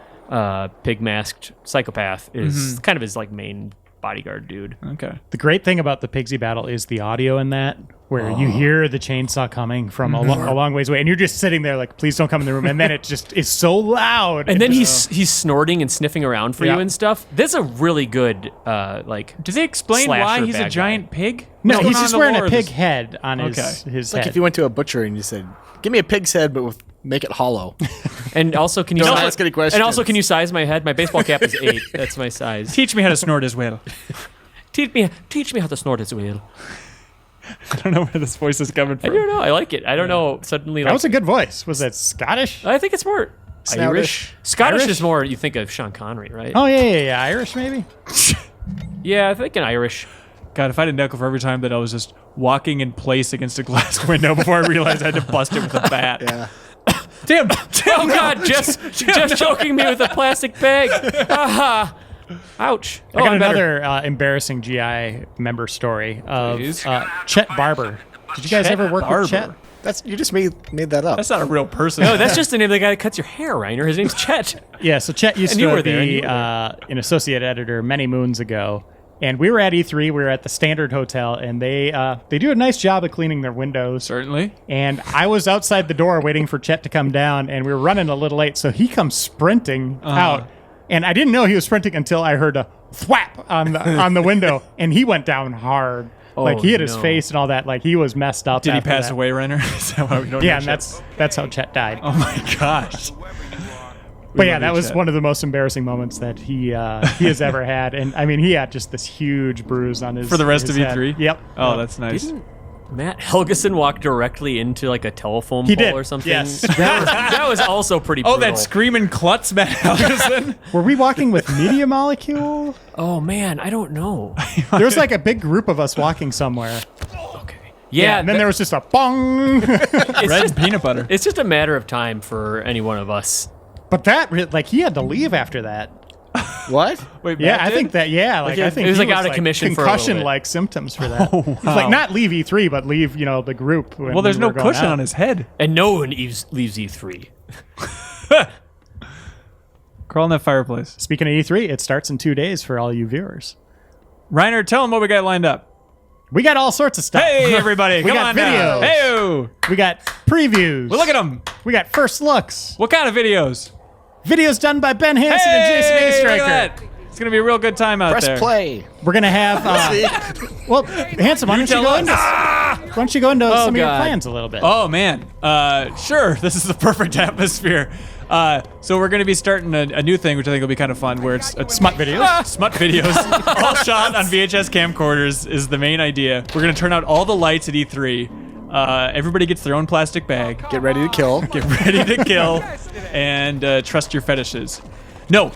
pig masked psychopath, is kind of his like main bodyguard dude. Okay. The great thing about the Pigsy battle is the audio in that, where you hear the chainsaw coming from a long ways away, and you're just sitting there like, please don't come in the room, and then it just is so loud. And then he's snorting and sniffing around for Yeah. you and stuff. That's a really good like. Do they explain Slasher why he's a bad giant pig? no, What's going he's on just in the wearing lore a of pig this? head on his Okay. his Like head. if you went to a butcher and you said, "Give me a pig's head, but make it hollow." And also, can you Don't ask any questions. And also, can you size my head? My baseball cap is 8. That's my size. Teach me how to snort as well. Teach me how to snort as well. I don't know where this voice is coming I from. don't know. I like it. I don't know. Suddenly, That like, was a good voice. Was that Scottish? I think it's more Snoutish? Irish. Scottish Irish? is more. You think of Sean Connery, right? Oh yeah. Irish maybe. Yeah, I think an Irish. God, if I had a nickel for every time that I was just walking in place against a glass window before I realized I had to bust it with a bat. Yeah. Tim! Oh God, just choking me with a plastic bag. Aha. Ouch. I got I'm better. another embarrassing GI member story of Please. Chet Barber. Did you guys Chet ever work Barber? with Chet? That's you just made that up. That's not a real person. No, that's just the name of the guy that cuts your hair, Reiner. His name's Chet. Yeah, so Chet used And you to were there, and be you were an associate editor many moons ago. And we were at E3, we were at the Standard Hotel, and they do a nice job of cleaning their windows. Certainly. And I was outside the door waiting for Chet to come down, and we were running a little late, so he comes sprinting out. And I didn't know he was sprinting until I heard a thwap on the window, and he went down hard. Like he hit his no. face and all that. Like he was messed up. Did he after pass that. away, Reiner? Is that why we don't Yeah, know and Chet? that's how Chet died. Oh my gosh. But yeah, love that you, was Chet. one of the most embarrassing moments that he has ever had. And I mean, he had just this huge bruise on his For the rest his of head. E3? Yep. Oh, Yep. that's nice. Didn't Matt Helgeson walk directly into like a telephone He pole did, or something? yes. That was also pretty Oh, brutal. that screaming klutz, Matt Helgeson. Were we walking with Media Molecule? Oh man, I don't know. There was like a big group of us walking somewhere. Okay. Yeah, And then there was just a bong. Red peanut butter. it's just a matter of time for any one of us. But that, like, he had to leave after that. What? Wait, Yeah, Matt I did? think that. Yeah, like I think it was he like out of commission for a little bit. concussion-like symptoms for that. Oh, He's like not leave E3, but leave the group. when Well, there's we no were going cushion out. on his head. And no one leaves E3. Crawl in that fireplace. Speaking of E3, it starts in 2 days for all you viewers. Reiner, tell him what we got lined up. We got all sorts of stuff. Hey, everybody, We come got on now. videos. Hey-o. We got previews. Well, look at them. We got first looks. What kind of videos? Videos done by Ben Hanson and Jason Hey, A. look at Striker. that. It's going to be a real good time out Press there. play. We're gonna have. Well, Hanson, why don't you tell go us. into why don't you go into some of your God. plans a little bit? Oh, man. Sure. This is the perfect atmosphere. So we're going to be starting a new thing, which I think will be kind of fun, where it's Smut videos. Smut videos, all shot on VHS camcorders is the main idea. We're going to turn out all the lights at E3. Everybody gets their own plastic bag. Get ready to kill. Get ready to kill, and trust your fetishes. No,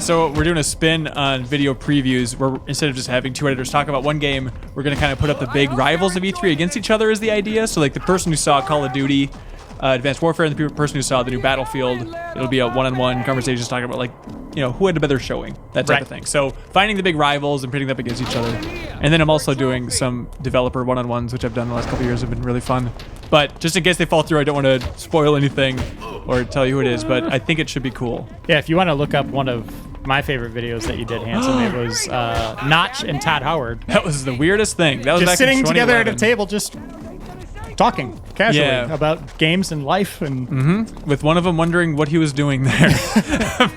so we're doing a spin on video previews where instead of just having two editors talk about one game, we're going to kind of put up the big rivals of E3 against each other is the idea. So like the person who saw Call of Duty, Advanced Warfare, and the person who saw the new Battlefield, it'll be a one-on-one conversation just talking about like, who had a better showing, that type of thing. So finding the big rivals and pitting them up against each other. And then I'm also doing some developer one-on-ones, which I've done the last couple of years, have been really fun. But just in case they fall through, I don't want to spoil anything or tell you who it is, but I think it should be cool. Yeah, if you want to look up one of my favorite videos that you did, Hanson, it was Notch and Todd Howard That was the weirdest thing. That was just back in sitting together at a 2011. table, just talking casually Yeah. about games and life, and With one of them wondering what he was doing there.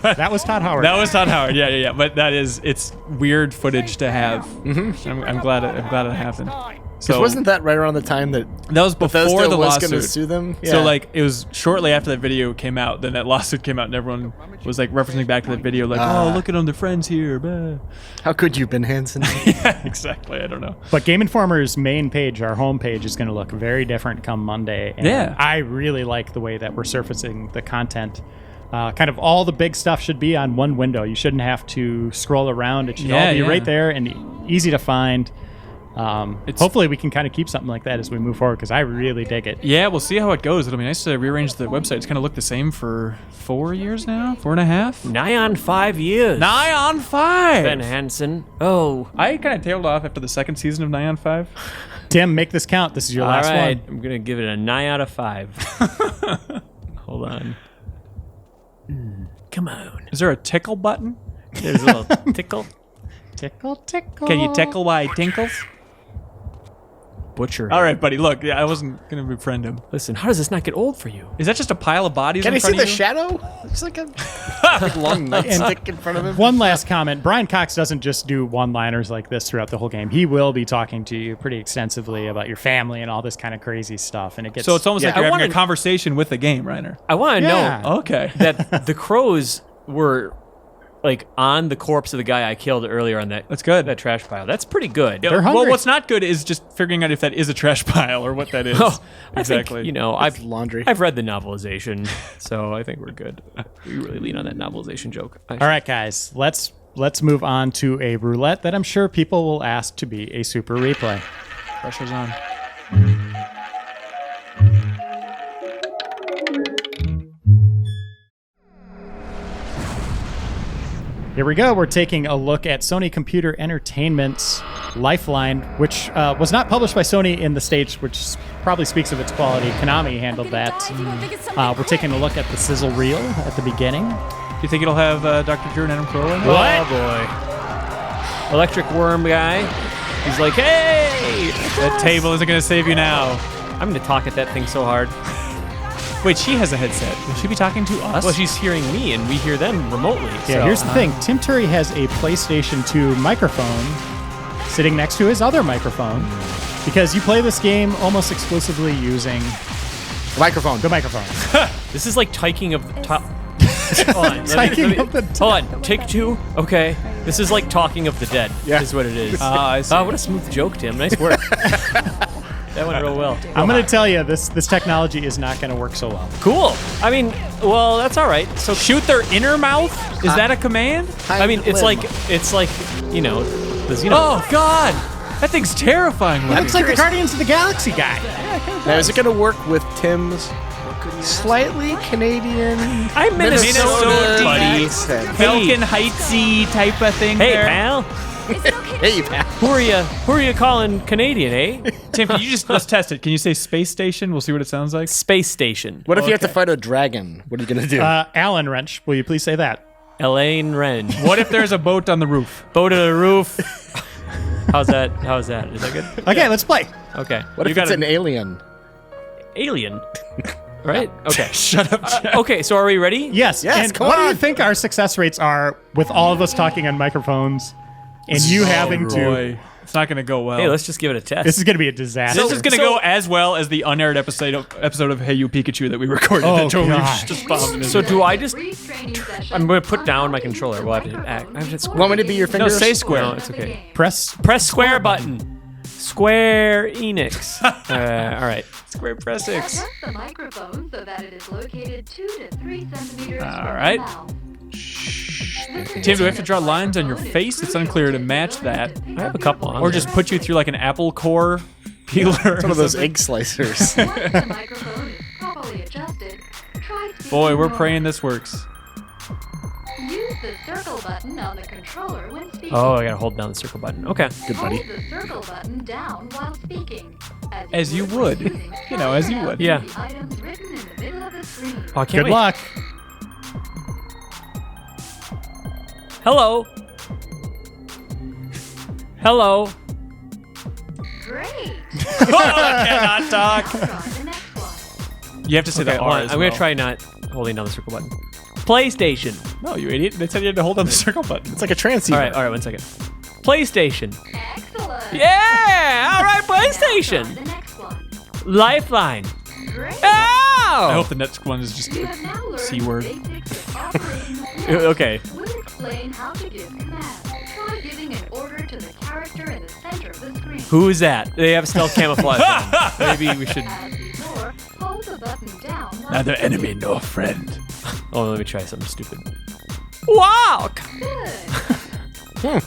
that was Todd Howard. That was Todd Howard. Yeah. But it's weird footage to have. I'm glad it happened. So wasn't that right around the time that that was before Bethesda the was going to lawsuit. sue them? So like it was shortly after that video came out, then that lawsuit came out, and everyone was like referencing back to that video, like, "Oh, look at them, they're friends here." Blah. how could you, Ben Hanson? Yeah, exactly. I don't know. But Game Informer's main page, our home page, is going to look very different come Monday. And Yeah. I really like the way that we're surfacing the content. Kind of all the big stuff should be on one window. You shouldn't have to scroll around. It should all be right there and easy to find. Hopefully we can kind of keep something like that as we move forward, because I really dig it. Yeah, we'll see how it goes. It'll be nice to rearrange the website. It's kind of looked the same for 4 years now, 4.5. Nigh on 5 years. Nigh on 5. Ben Hanson. Oh. I kind of tailed off after the second season of Nigh on 5. Tim, make this count. This is your All last right. one. I'm going to give it a 9 out of 5. Hold on. Come on. Is there a tickle button? There's a little tickle. Tickle, tickle. Can you tickle while he tinkles? Butcher. All right, buddy. Look, I wasn't gonna befriend him. Listen, how does this not get old for you? Is that just a pile of bodies Can in I see front the of you? shadow? It's like a big long nightstick in front of him. One last comment. Brian Cox doesn't just do one-liners like this throughout the whole game. He will be talking to you pretty extensively about your family and all this kind of crazy stuff. And it gets So it's almost like I you're having wanna- a conversation with the game, Reiner. I want to Yeah. know Okay. that the crows were like on the corpse of the guy I killed earlier on that. That's good. That trash pile. That's pretty good. They're Well, hungry. what's not good is just figuring out if that is a trash pile or what that is. Oh, I exactly. think, It's laundry. I've read the novelization, so I think we're good. We really lean on that novelization joke. All right, guys. Let's move on to a roulette that I'm sure people will ask to be a super replay. Pressure's on. Here we go. We're taking a look at Sony Computer Entertainment's Lifeline, which was not published by Sony in the States, which probably speaks of its quality. Konami handled that. We're taking a look at the sizzle reel at the beginning. Do you think it'll have Dr. Drew and Adam Carolla in it? Oh boy. Electric Worm guy. He's like, hey! That table isn't going to save you now. I'm going to talk at that thing so hard. Wait, she has a headset. Will she be talking to us? Well, she's hearing me, and we hear them remotely. Yeah, so. here's the thing. Tim Turi has a PlayStation 2 microphone sitting next to his other microphone, because you play this game almost exclusively using Microphone. the microphone. This is like taking of the top. Hold on. Taking of the Hold on. Take 2. Okay. This is like talking of the dead. Yeah. Is what it is. I see. What a smooth joke, Tim. Nice work. That went real well. I'm going to tell you, this technology is not going to work so well. Cool. I mean, well, that's all right. So Shoot their inner mouth? Is that a command? I mean, it's like you know, Oh, God. That thing's terrifying looking. Looks like the Guardians of the Galaxy guy. Now, is it going to work with Tim's slightly Canadian I'm Minnesota, buddy. accent? Falcon Heightsy type of thing Hey, there. pal. Hey, pal. Who are you calling Canadian, eh? Tim, can you just, let's test it. Can you say space station? We'll see what it sounds like. Space station. What if you have to fight a dragon? What are you going to do? Alan Wrench, will you please say that? Elaine Wren. What if there's a boat on the roof? Boat to the roof. How's that? Is that good? Okay, let's play. Okay. what if it's an alien? Alien. Right? Okay. Shut up, Jack. Okay, so are we ready? Yes. Yes, And come what do you on. think our success rates are with all of us talking on microphones and you having to? Boy, it's not going to go well. Hey, let's just give it a test. This is going to be a disaster. This is going to go as well as the unaired episode of Hey You Pikachu that we recorded. Oh, that totally God. just bombed. So do I just? I'm I'm going to put down my controller. We'll have to act. I have to square. Want me to be your No, fingers? say square. No, it's okay. Press. Press square button. Square Enix. All right. Square press X. Adjust the microphone so that it is located 2 to 3 centimeters All from right. the mouth. Tim, do we have to draw lines on your face? It's unclear to match that. I have a couple on Or there. just put you through like an apple core peeler. One of those egg slicers. Once the microphone is properly adjusted, try speaking Boy, we're normally. praying this works. Use the circle button on the controller when speaking. Oh, I gotta hold down the circle button. Okay. Good buddy. Hold the circle button down while speaking. As you would. You know, as you would. Yeah. The items written in the middle of the screen. Oh, I can't Good wait. luck. Hello. Hello. Great. Cannot talk. Try the next one. You have to say Okay, the hold R on. as I'm well. gonna try not holding down the circle button. PlayStation. No, you idiot. They said you had to hold down the circle button. It's like a transceiver. All right, 1 second. PlayStation. Excellent. Yeah! All right, Now PlayStation. try the next one. Lifeline. Great. I Oh! hope the next one is just You have now learned C word. the basics of operating the command. Okay. We'll explain how to give commands. Try giving an order to the character in the center of the screen. Who's that? They have stealth camouflage on. Maybe we should. As before, hold the button down. while neither you enemy nor friend. Oh, let me try something stupid. Walk! Good.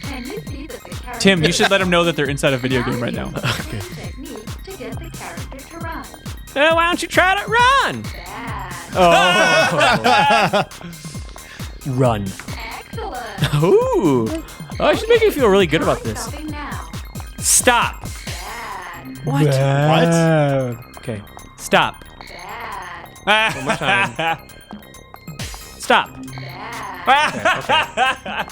Can you see that the character Tim, you should let them know that they're inside a video game right now. Technique to get the character to run. Why don't you try to run? Bad. Run. Excellent. Ooh. Oh, I should make you feel really good about this. Stopping now. Stop. Bad. What? What? Okay. Stop. Bad. One more time. Stop. Bad.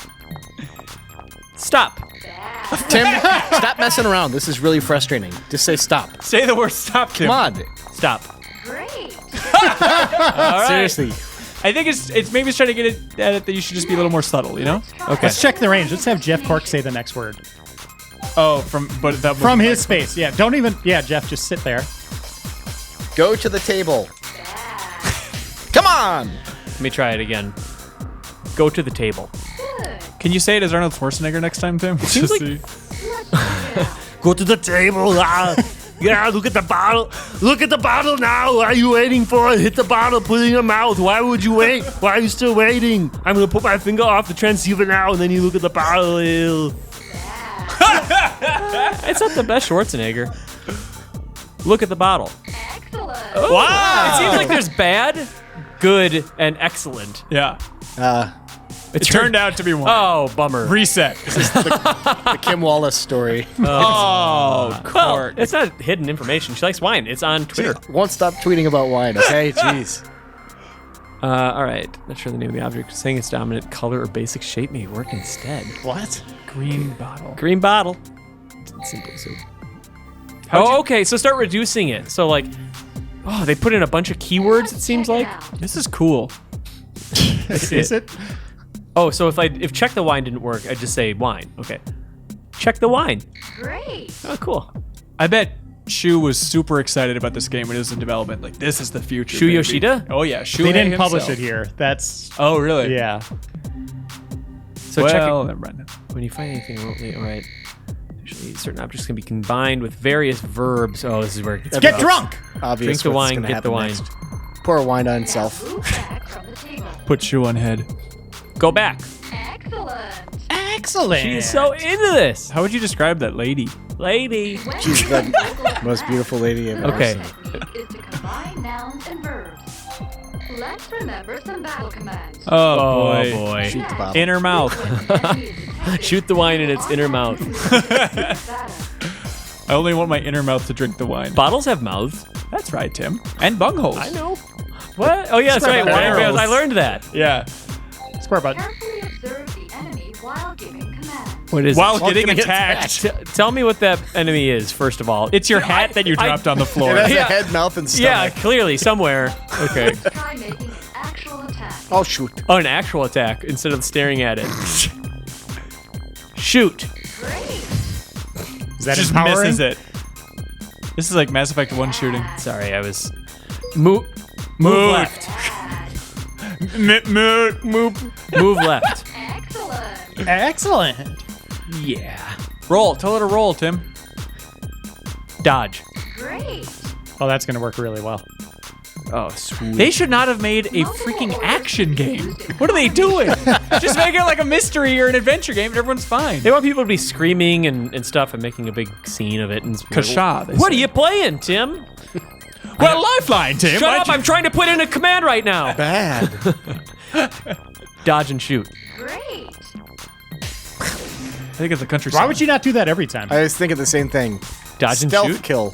Stop. Bad. Tim, stop messing around. This is really frustrating. Just say stop. Say the word stop, Tim. Come on. Stop. Great. All right. Seriously. I think it's maybe it's trying to get it at it that you should just be a little more subtle, you know? Okay. Let's check the range. Let's have Jeff Cork say the next word. Oh, but that From his space. Yeah, don't even. Yeah, Jeff, just sit there. Go to the table. Come on. Let me try it again. Go to the table. Good. Can you say it as Arnold Schwarzenegger next time, Tim? Seems like- Go to the table. Yeah, look at the bottle. Look at the bottle now. What are you waiting for? Hit the bottle, put it in your mouth. Why would you wait? Why are you still waiting? I'm going to put my finger off the transceiver now, and then you look at the bottle. Ew. It's not the best Schwarzenegger. Look at the bottle. Excellent. Wow. It seems like there's bad, good, and excellent. Yeah. It It turned out to be one. Oh, bummer. Reset. The Kim Wallace story. Oh, Well, Cork. it's not hidden information. She likes wine. It's on Twitter. Won't stop tweeting about wine, okay? Jeez. All right. Not sure the name of the object. Saying its dominant color or basic shape may work instead. What? Green bottle. Green bottle. Simple soup. Oh, okay. So start reducing it. So like, oh, they put in a bunch of keywords. It seems like. This is cool. Is it? Oh, so if check the wine didn't work, I'd just say wine. Okay. Check the wine. Great. Oh, cool. I bet Shu was super excited about this game when it was in development. Like, this is the future. Shu baby. Yoshida? Oh, yeah. Shu They didn't himself. publish it here. That's. Oh, really? Yeah. So well, check it. never mind. When you find anything remotely, all right. Actually, certain objects can be combined with various verbs. Oh, this is where it gets Get rough. drunk! Obvious. Drink the what's wine, gonna get the happen wine. next. Pour wine on himself. Move back from the table. Put Shu on head. Go back. Excellent. Excellent. She's so into this. How would you describe that lady? Lady. She's the most beautiful lady I've ever Okay. seen. Technique is to combine nouns and verbs. Let's remember some battle commands. Oh, boy. boy. Shoot the bottle. In her mouth. Shoot the wine in its inner mouth. I only want my inner mouth to drink the wine. Bottles have mouths. That's right, Tim. And bungholes. I know. What? Oh, yeah, that's right. Square Wine barrels. barrels. I learned that. Yeah. Square button. Carefully observe the enemy while giving commands. What is While it? getting attacked. Tell me what that enemy is, first of all. It's your hat that you dropped on the floor. It has Yeah. a head, mouth, and Yeah, stomach. clearly, somewhere. Okay. Try making an actual attack. Oh, shoot. Oh, an actual attack instead of staring at it. Shoot. Great. Is that Just empowering? misses it. This is like Mass Effect 1 shooting. Sorry, I was. Move Mood. left. Mood. Move left. Excellent. Excellent. Yeah. Roll. Tell her to roll, Tim. Dodge. Great. Oh, that's going to work really well. Oh, sweet. They should not have made a freaking action game. What are they doing? Just make it like a mystery or an adventure game and everyone's fine. They want people to be screaming and stuff and making a big scene of it. And Kasha, they What say. are you playing, Tim? Well, Lifeline, Tim. Shut up! I'm trying to put in a command right now. Bad. Dodge and shoot. Great. I think it's a country Why song. would you not do that every time? I was thinking the same thing. Dodge and Stealth shoot. kill.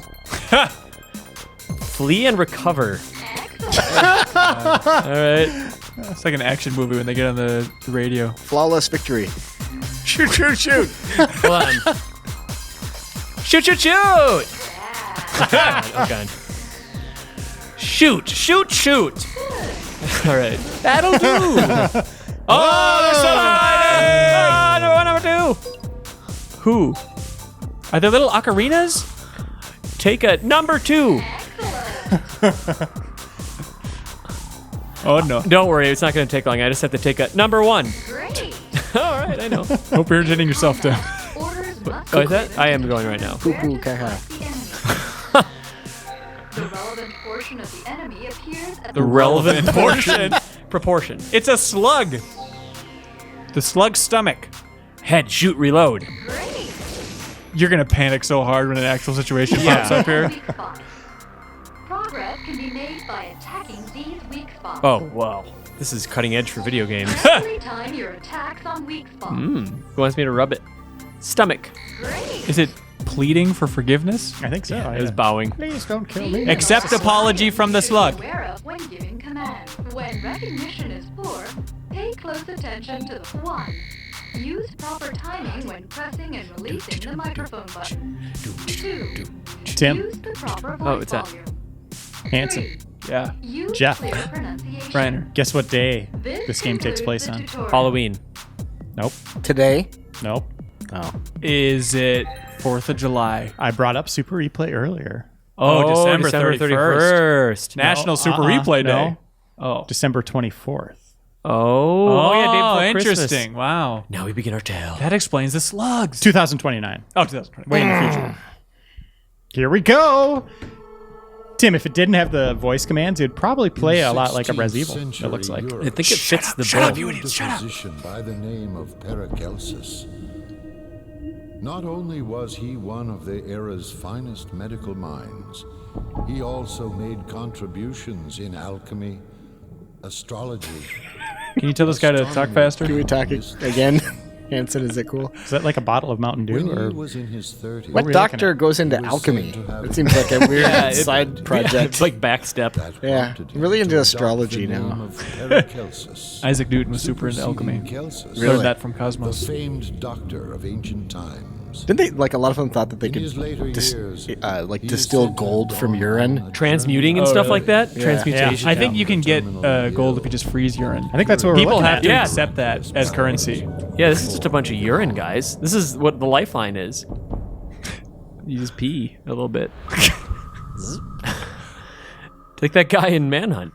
Flee and recover. Excellent. All right. It's like an action movie when they get on the radio. Flawless victory. Shoot, shoot, shoot. Hold on. Shoot, shoot, shoot! Oh, God. Oh, God. Shoot, shoot, shoot! All right. That'll do! Oh, there's something I did! Oh, number 2! Who? Are there little ocarinas? Take a number 2. Oh no. Don't worry, it's not going to take long. I just have to take a number 1. Great. All right, I know. Hope you're entertaining yourself, Dan. Orders must Oh, be is that? given I am to going right now. where to kaha. attack the enemy. The relevant portion of the enemy appears at The relevant portion. Proportion. It's a slug. The slug's stomach. Head, shoot, reload. Great. You're gonna panic so hard when an actual situation pops up here. Weak spot. Progress can be made by attacking these weak spots. Oh, wow. This is cutting edge for video games. Every time your attacks on weak spots. Who wants me to rub it? Stomach. Great. Is it pleading for forgiveness? I think so. It was bowing. Please don't kill me. Accept apology from the slug. Aware of when giving commands. When recognition is poor, pay close attention to the 1. Use proper timing when pressing and releasing the microphone button. 2. Tim. Use the proper voice Oh, what's that? volume. Hanson. 3. Yeah. Use Jeff. clear pronunciation. Reiner. Guess what day this game takes concludes place the on? tutorial. Halloween. Nope. Today. Nope. Oh. Is it 4th of July? I brought up Super Replay earlier. Oh, December 31st. 31st. National Super Replay Day. no. Oh. December 24th. Oh, yeah, day Oh, before Christmas. interesting. Wow. Now we begin our tale. That explains the slugs. 2029. Oh, 2020. Way in the future. Here we go. Tim, if it didn't have the voice commands, it'd probably play a lot like a Res Evil, it looks like. I think it fits the bill. Physician by the name of Paracelsus. Not only was he one of the era's finest medical minds, he also made contributions in alchemy, astrology. Can you tell this guy to talk faster? Can we talk again? Hanson, is it cool? Is that like a bottle of Mountain Dew? When he Or was in his 30s, What we doctor looking at? goes into He was alchemy? said to have- It seems like a weird side project. It's like backstep. that Yeah, prompted I'm really him into to adopt astrology the name now. of Paracelsus, Isaac Newton was super into alchemy. superseding Celsus, Really? Learned that from the Cosmos. famed doctor of ancient times. Didn't they, like, a lot of them thought that they In his later could years, like he distill said to gold have from gone urine? on a Transmuting and Oh, stuff really? like that? Yeah. Transmutation. I think you can get gold if you just freeze urine. I think that's what we're People looking have at. to Yeah. accept that as currency. Yeah, this is just a bunch of urine, guys. This is what the lifeline is. You just pee a little bit. Like that guy in Manhunt.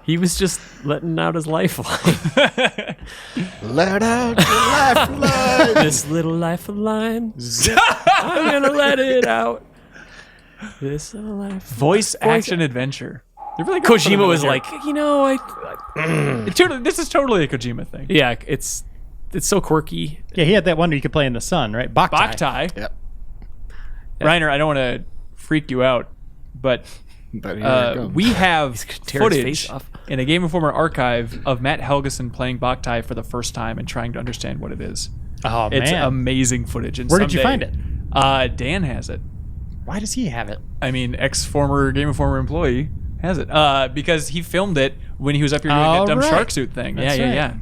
He was just letting out his lifeline. Let out your lifeline. This little lifeline. I'm gonna let it out. This little life. Voice action adventure. They're really going for the Kojima was middle like, you know, here. This is totally a Kojima thing. yeah, it's so quirky. Yeah, he had that one where you could play in the sun, right? Boktai. Boktai. Yep. Reiner, I don't want to freak you out, but But here we go. we have tear his footage face off. in a Game Informer archive of Matt Helgeson playing Boktai for the first time and trying to understand what it is. Oh, It's man. amazing footage. And Where did you someday- find it? Dan has it. Why does he have it? I mean, ex-former Game Informer employee has it because he filmed it when he was up here doing Oh, that dumb right. shark suit thing. That's yeah, right. yeah.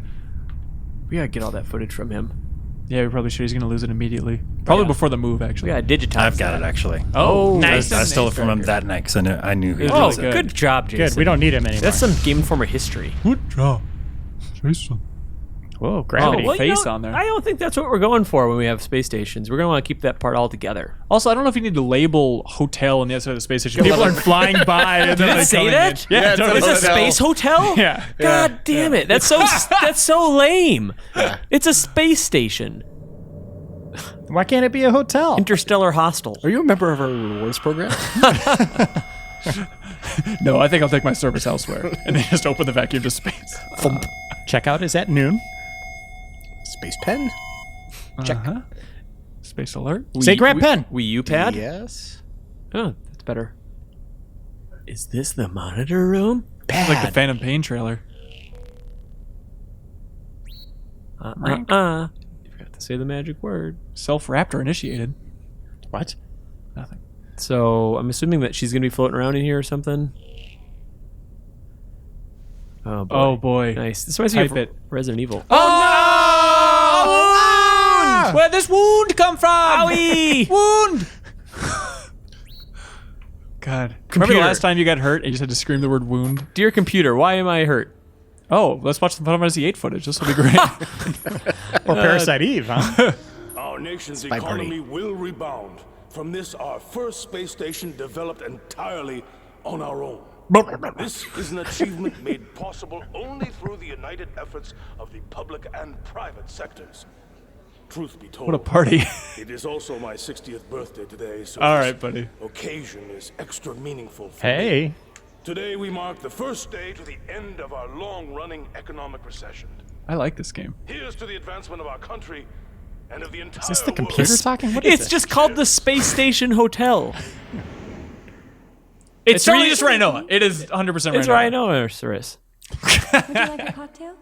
We gotta get all that footage from him. Yeah, we probably should. He's gonna lose it immediately. Probably before the move, actually. We gotta digitize. I've got that. it actually. Oh, nice. I stole it from him that night because I knew he It was was Oh, really good job, Jason. Good. We don't need him anymore. That's some Game Informer history. Good job, Jason. Whoa, gravity. Oh, well, face you know, on there. I don't think that's what we're going for when we have space stations. We're gonna want to keep that part all together. Also, I don't know if you need to label hotel on the outside of the space station. People aren't flying by. And then Did they it say come that? in. Yeah, it's totally. It's a Hotel. space hotel? Yeah. God damn it. That's so that's so lame. It's a space station. Why can't it be a hotel? Interstellar hostel. Are you a member of our rewards program? No, I think I'll take my service elsewhere. And then just open the vacuum to space. Checkout is at noon. Space pen? Check. Space alert. Say grab pen. Wii U pad? Yes. Oh, that's better. Is this the monitor room? Like the Phantom Pain trailer. You forgot to say the magic word. Self-raptor initiated. What? Nothing. So I'm assuming that she's gonna be floating around in here or something. Oh boy. Oh boy. Nice. This reminds me Type of it. Resident Evil. Oh, no! Where'd this wound come from? Owie! Wound! God. Remember Computer. the last time you got hurt and you just had to scream the word wound? Dear computer, why am I hurt? Oh, let's watch the Final Fantasy VIII footage. This will be great. Or Parasite Eve, huh? Oh Our nation's Spy party. economy will rebound from this, our first space station developed entirely on our own. This is an achievement made possible only through the united efforts of the public and private sectors. Truth be told, What a party. it is also my 60th birthday today, so All this right, buddy. occasion is extra meaningful for me. Hey. Today we mark the first day to the end of our long-running economic recession. I like this game. Here's to the advancement of our country and of the entire Is this the world. computer talking? What is It's this? just called the Space Station Hotel. It's really just Rhinoa. It is 100% Rhinoa. It's rhinoceros. Would you like a cocktail?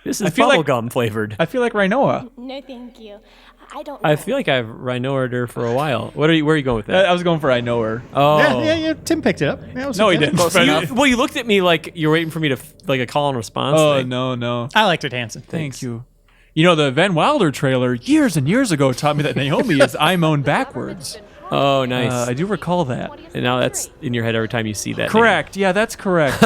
This is feel like- bubblegum flavored. I feel like Rhinoa. No, thank you. I don't. I feel like I've rhinoed her for a while. Where are you going with that? I was going for I know her. Oh. Yeah. Tim picked it up. Yeah, it was No, he okay. didn't. Well, you looked at me like you're waiting for me to like a call and response. Oh, thing. no. I liked it, Hanson. Thank you. You know, the Van Wilder trailer years and years ago taught me that Naomi is I moan backwards. Oh, nice. I do recall that. And now that's in your head every time you see that. Correct. Yeah, that's correct.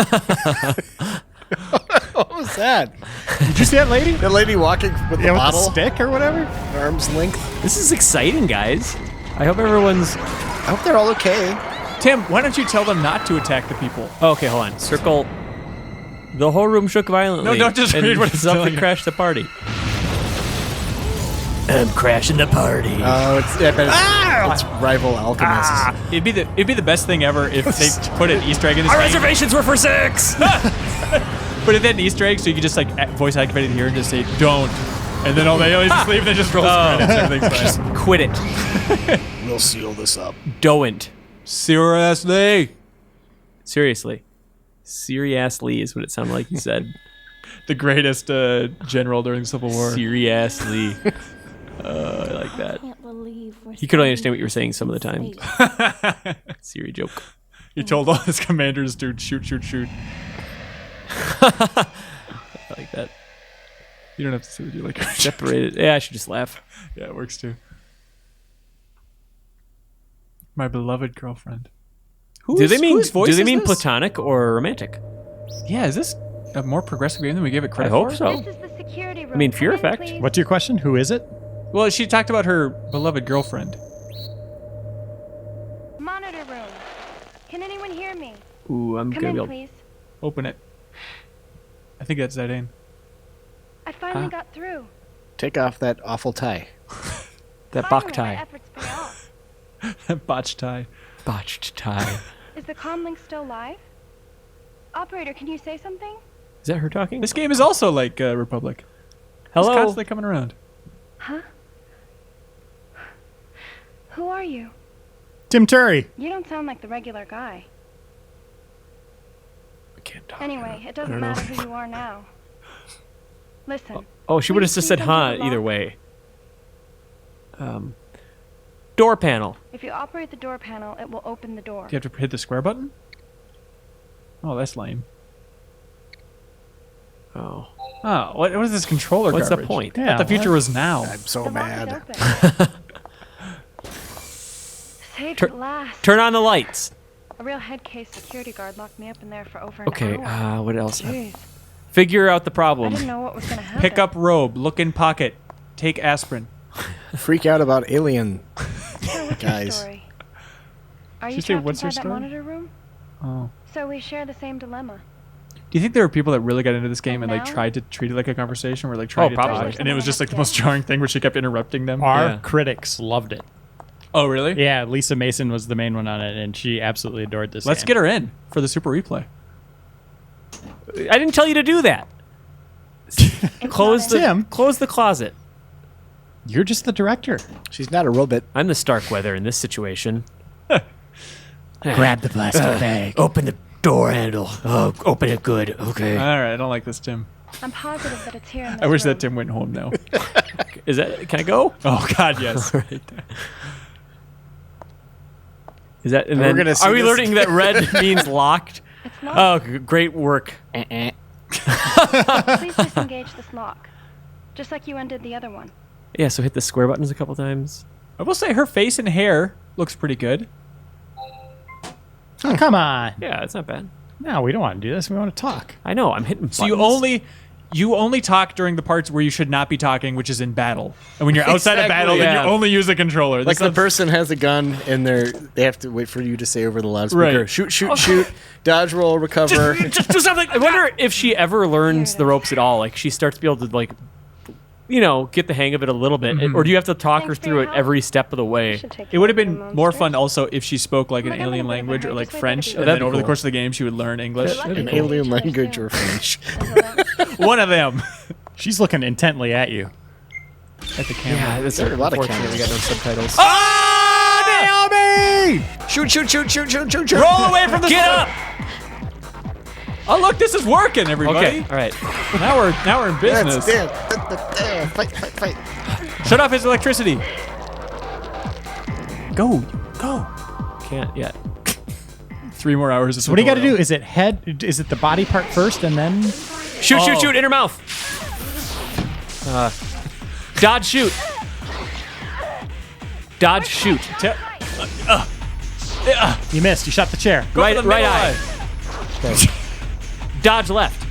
What was that? Did you see that lady? The lady walking with the Yeah, with bottle, the stick or whatever. arm's length. name. This is exciting, guys. I hope everyone's. I hope they're all okay. Tim, why don't you tell them not to attack the people? Oh, okay, hold on. Circle. The whole room shook violently. No, don't just and read what it's telling something you. crashed the party. I'm crashing the party. Oh, it's rival alchemists. It'd be the best thing ever if they put an Easter egg in this Our game. reservations were for 6. But if they had an Easter egg, so you could just like voice activate it here and just say "don't," and then all they always just leave. They just roll credits. Everything's fine. Quit it. We'll seal this up. Don't. Seriously. Seriously. Seriously is what it sounded like you said. The greatest general during the Civil War. Seriously. I like that. can't believe we're He could only understand what you were saying some of the time. space. Siri joke. He told all his commanders to shoot. I like that. You don't have to say what you like. Separated. Yeah, I should just laugh. Yeah, it works too. My beloved girlfriend. Do they mean whose voice do they is mean this? platonic or romantic? Yeah, is this a more progressive game than we gave it I credit hope for? so. This is the security room. I mean, Fear Come in, Effect. please. What's your question? Who is it? Well, she talked about her beloved girlfriend. Monitor room. Can anyone hear me? Ooh, I'm Come gonna in, be able. please. Open it. I think that's Zidane. I finally got through. Take off that awful tie. That Finally, bok my tie. efforts pay off. Botch tie. Botched tie. Is the comm link still live? Operator, can you say something? Is that her talking? This game is also like Republic. It's Hello. constantly coming around. Huh? Who are you? Tim Turi. You don't sound like the regular guy. I can't talk. Anyway, it doesn't matter who you are now. Listen. Oh, she would have Please just said please huh enter the either lock. way. Door panel. If you operate the door panel, it will open the door. Do you have to hit the square button? Oh, that's lame. Oh. Oh, what is this controller What's the garbage? point? I thought the future was now. I'm so The lock is mad. open. Saved Tur- at last. Turn on the lights. A real head case security guard locked me up in there for over an Okay, hour. what else? Jeez. Figure out the I problem. didn't know what was gonna happen. Pick up robe, look in pocket, take aspirin. Freak out about alien So what's your guys. story? Are Did you you say, trapped "What's your inside that story?" monitor room? Oh. So we share the same dilemma. Do you think there were people that really got into this game and like now? tried to treat it like a conversation, or like tried to probably. talk, and it was just like the most jarring thing where she kept interrupting them? Our Yeah. critics loved it. Oh, really? Yeah, Lisa Mason was the main one on it, and she absolutely adored this. Let's game. get her in for the super replay. I didn't tell you to do that. Close not the in. close the closet. You're just the director. She's not a robot. I'm the Starkweather in this situation. Grab the plastic bag. Open the door handle. Oh, open it good. Okay. All right, I don't like this, Tim. I'm positive that it's here in this I wish room. that Tim went home now. Is that? Can I go? Oh God, yes. Is that? And We're then, gonna see are we this. learning that red means locked? It's not. Oh, great work. Please disengage this lock. Just like you undid the other one. Yeah. So hit the square buttons a couple times. I will say her face and hair looks pretty good. Oh, come on. Yeah, it's not bad. No, we don't want to do this. We want to talk. I know. I'm hitting. So you buttons. only you only talk during the parts where you should not be talking, which is in battle. And when you're outside of battle, then you only use the controller. Like the person has a gun and they have to wait for you to say over the loudspeaker, Right. shoot, dodge, roll, recover. Just do something. I wonder if she ever learns the ropes at all. Like she starts to be able to like, get the hang of it a little bit, or do you have to talk her through it every step of the way? It would have been more fun also if she spoke like an alien language or like French, and then over the course of the game she would learn English. An alien language or French. One of them. She's looking intently at you. At the camera. Yeah, that's There are a lot of unfortunate cameras. we got no subtitles. Oh, Naomi! Shoot. Roll away from the Get sword. up! Oh, look, this is working, everybody. Okay, all right. Now we're in business. Fight. Shut off his electricity. Go. Can't yet. 3 more hours of What do you got to do? tutorial. Is it head? Is it the body part first and then? Shoot, in her mouth. Dodge, shoot. Dodge, shoot. You missed. You shot the chair. Go Right for the middle eye. Dodge left.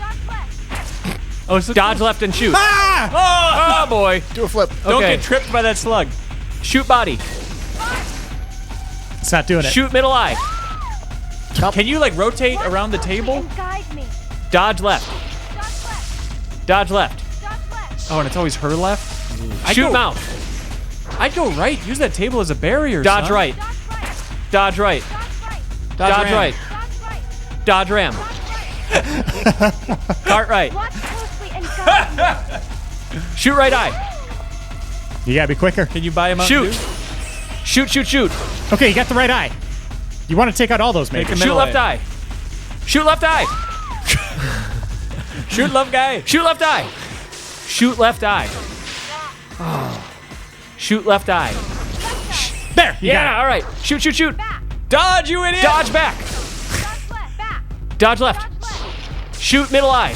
Oh, it's Dodge left and shoot. Ah! Oh boy. Do a flip. Don't Okay. get tripped by that slug. Shoot body. It's not doing it. Shoot middle eye. Can you like rotate around the table? Guide me. Dodge left. Dodge left. Oh, and it's always her left? Shoot mouth. I'd go right. Use that table as a barrier. Dodge son. right. Dodge right. Dodge ram. right. Dodge ram. Cart right. Watch closely and guide me. Shoot right eye. You gotta be quicker. Can you buy him out? Shoot. Shoot. Okay, you got the right eye. You want to take out all those Take makers. a Shoot middle left eye. Shoot left eye. Shoot love guy. Shoot left eye. Shoot left eye. Shoot left eye. There. You got it. All right. Shoot. Dodge, you idiot. Dodge back. Dodge left. Shoot middle eye.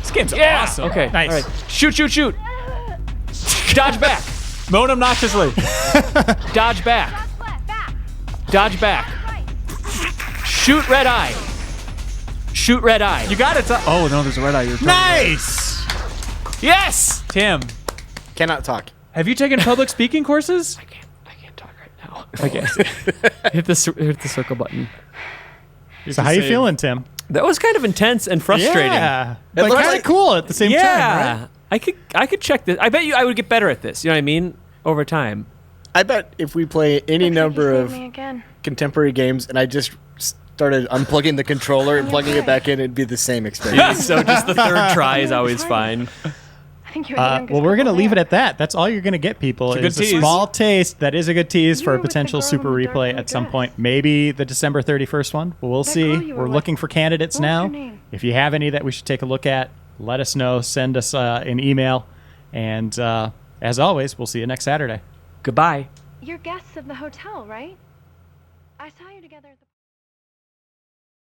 This game's Yeah. awesome. Okay. Nice. All right. Shoot. Dodge back. Moan obnoxiously. Dodge back. Dodge back. Shoot red eye. Shoot red eye. You got it. Oh, no, there's a red eye. You're Nice. Yes. Tim, Cannot talk. have you taken public speaking courses? I can't talk right now. I guess. hit the circle button. So how you feeling, Tim? That was kind of intense and frustrating. Yeah. It But looks kind of like- cool at the same time, right? I could check this. I bet you I would get better at this. You know what I mean? Over time. I bet if we play any number of Me again. contemporary games and I just started unplugging the controller and plugging it back in, it'd be the same experience. So just the third try is always fine. I think you're the youngest Well, we're going to couple leave it there. at that. That's all you're going to get, people. It's a good It's a tease. small taste. That is a good tease for a were with the potential girl super in the dark replay blue at some dress. point. Maybe the December 31st one. We'll That see. girl you were We're with. looking for candidates What was now. her name? If you have any that we should take a look at, let us know. Send us an email. And as always, we'll see you next Saturday. Goodbye. You're guests of the hotel, right? I saw you together at the